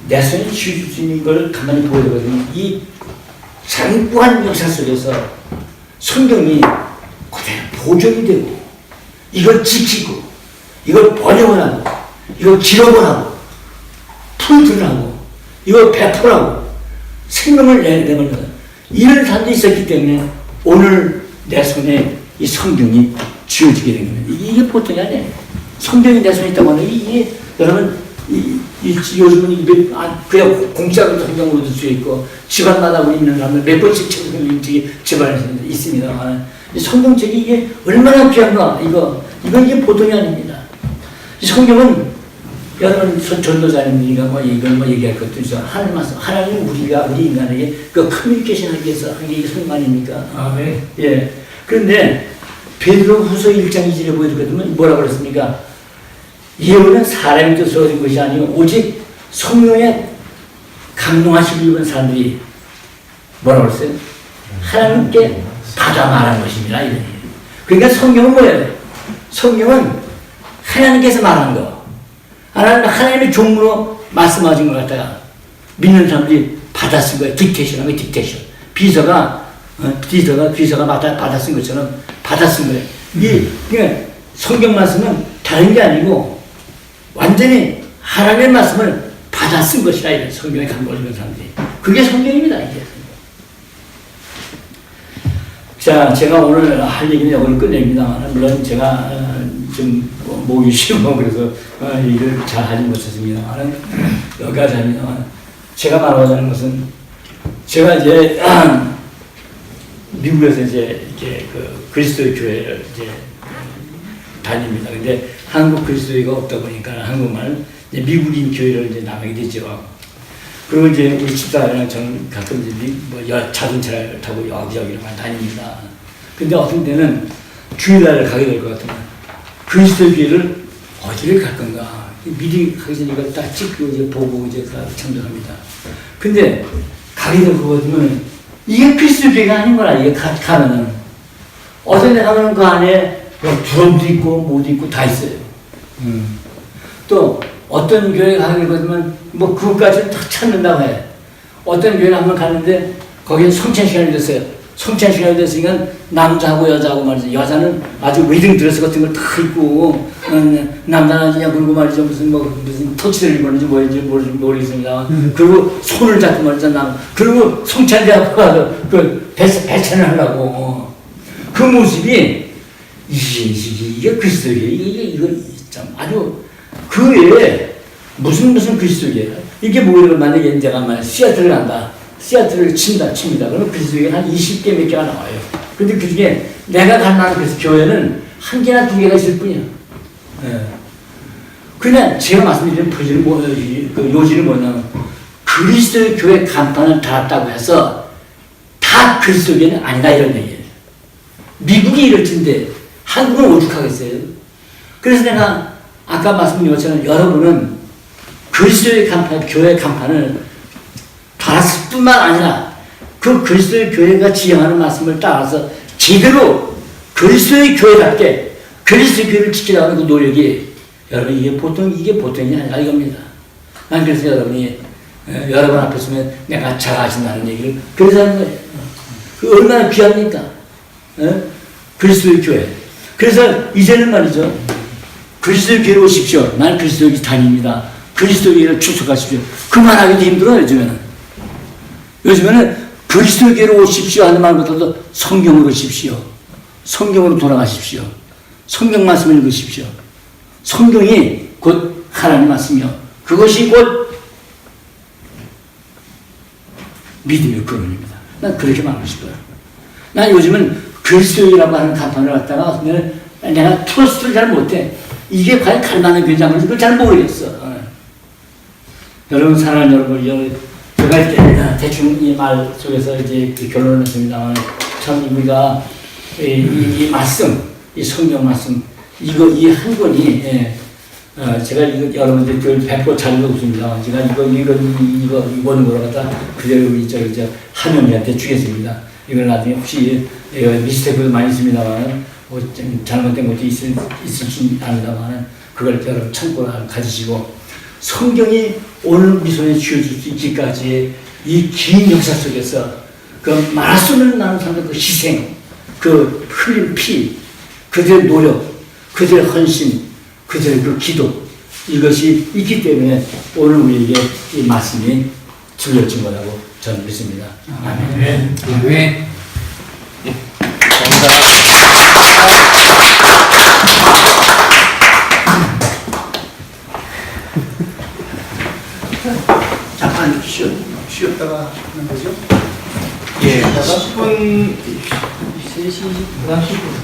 내 손에 쥐어줄 수 있는 걸 가만히 보게 되거든요. 이 장구한 역사 속에서 성경이 그대로 보존이 되고, 이걸 지키고, 이걸 번역을 하고, 이걸 기록을 하고, 프린트를 하고, 이걸 배포하고, 생명을 내버려서 이런 사람도 있었기 때문에 오늘 내 손에 이 성경이 쥐어지게 된 겁니다. 이게 보통이 아니에요. 성경이 내 손에 있다고 하는 이게 여러분 요즘은 그냥 공짜로 성경을 얻을 수 있고 집안마다 우리 있는 사람들 몇 번씩 책을 집안에 있습니다만 성경책이 이게 얼마나 귀한가 이게 보통이 아닙니다. 이 성경은 여러분 전도자님들이가 이걸 얘기할 것도 있어. 하나님 우리 인간에게 그 커뮤니케이션 하기 위해서 한 게 성경 아닙니까? 아멘. 예. 그런데 베드로후서 1장 2절에 보여드렸더니 뭐라고 그랬습니까? 예언은 사람의 뜻으로 얻은 것이 아니고 오직 성령의 감동하시고 입은 사람들이 뭐라고 그랬어요? 하나님께 받아 말한 것입니다. 이런. 그러니까 성경은 뭐예요? 성경은 하나님께서 말한 거. 하나님의 종으로 말씀하신 것 갖다가 믿는 사람들이 받아 쓴 거예요. 딕테이션 하면 딕테이션. 비서가 받아 쓴 것처럼 받아 쓴 거예요. 그러니까 성경 말씀은 다른 게 아니고 완전히 하나님의 말씀을 받아 쓴 것이다. 이런 성경에 감동을 입은 사람들이. 그게 성경입니다. 이게. 자, 제가 오늘 할 얘기는 여기를 끝냅니다만, 물론 제가 좀 목이 쉬고 그래서 일을 잘 하지 못했습니다만, 여기까지 합니다만, 제가 말하고자 하는 것은, 제가 이제 미국에서 이제 그리스도의 교회를 이제 다닙니다. 근데 한국 그리스도교가 없다 보니까 한국말 미국인 교회를 이제 나가게 되죠. 그리고 이제 우리 집사람이랑 저는 가끔 이제 자동차를 타고 여기저기 많이 다닙니다. 근데 어떤 때는 주일날을 가게 될 것 같으면 그리스도 교회를 어디를 갈 건가 미리 가기 전에 이걸 딱 찍고 이제 보고 이제 참석합니다. 근데 가게 될 것 같으면 이게 그리스도 교회가 아닌 거라. 이게 가면은 어떤 데 가면은 그 안에 드럼도 있고 뭐도 있고 다 있어요. 또 어떤 교회 가게 되면 뭐 그것까지는 다 찾는다고 해. 어떤 교회를 한번 갔는데 거기에 성찬 시간이 됐어요. 성찬 시간이 됐으니까 남자하고 여자하고 말이죠. 여자는 아주 웨딩 드레스 같은 걸 다 입고 남자는 그냥 그리고 말이죠 무슨 터치를 입었는지 모르겠습니다. 그리고 손을 잡고 말이죠. 그리고 성찬제 앞에 가서 그 배찬을 하려고 그 모습이 이게 그리스도예요. 이거 참 아주 그 외에 무슨 그리스도예요. 이게 뭐예요? 만약에 내가 만약 시아트를 간다. 시아트를 칩니다. 그러면 그리스도가 한 20개 몇 개가 나와요. 근데 그 중에 내가 간다는 그 교회는 한 개나 두 개가 있을 뿐이야. 예. 그냥 제가 말씀드린 그 요지는 뭐냐면 그리스도의 교회 간판을 달았다고 해서 다 그리스도교는 아니다 이런 얘기예요. 미국이 이럴 텐데 한국은 오죽하겠어요. 그래서 내가 아까 말씀드린 것처럼 여러분은 그리스도의 간판, 교회 간판을 달았을 뿐만 아니라 그 그리스도의 교회가 지향하는 말씀을 따라서 제대로 그리스도의 교회답게 그리스도의 교회를 지키려고 하는 그 노력이 여러분 이게 보통이 아니라 이겁니다. 난 그래서 여러분이 여러분 앞에 서면 내가 자가하신다는 얘기를 그래서 하는 거예요. 그 얼마나 귀합니까? 그리스도의 교회. 그래서 이제는 말이죠. 그리스도의 교회로 오십시오. 난 그리스도의 다닙니다. 그리스도의 교회를 출석하십시오. 그 말하기도 힘들어요, 요즘에는 그리스도의 교회로 오십시오 하는 말보다도 성경으로 오십시오. 성경으로 성경 말씀을 읽으십시오. 성경이 곧 하나님 말씀이요. 그것이 곧 믿음의 근원입니다. 난 그렇게 말하고 싶어요. 난 요즘은 그리스도인이라고 하는 간판을 갖다가 내가 트러스트를 잘 못해. 이게 과연 갈만한 교장을 그걸 잘 모르겠어. 여러분, 사랑하는 여러분, 제가 대충 이 말 속에서 이제 결론을 했습니다만, 참 우리가 이 말씀, 이 성경 말씀, 이 한 권이, 제가 이거 여러분들 뵙고 잘 읽었습니다. 제가 이거 원고로 갖다 그대로 한영이한테 주겠습니다. 이걸 나중에 혹시 미스테이크도 많이 있습니다만, 좀 잘못된 것도 있을 수 압니다만, 그걸 여러분 참고로 가지시고, 성경이 오늘 우리 손에 쥐어줄 수 있기까지의 이 긴 역사 속에서 그 말할 수 없는 나는 사람들 그 희생, 그 흘린 피, 그들의 노력, 그들의 헌신, 그들의 그 기도, 이것이 있기 때문에 오늘 우리에게 이 말씀이 들려진 거라고 저는 믿습니다. 아멘. 아멘. 잠깐 쉬었다가 하는 거죠? 예. 10분 3시 10분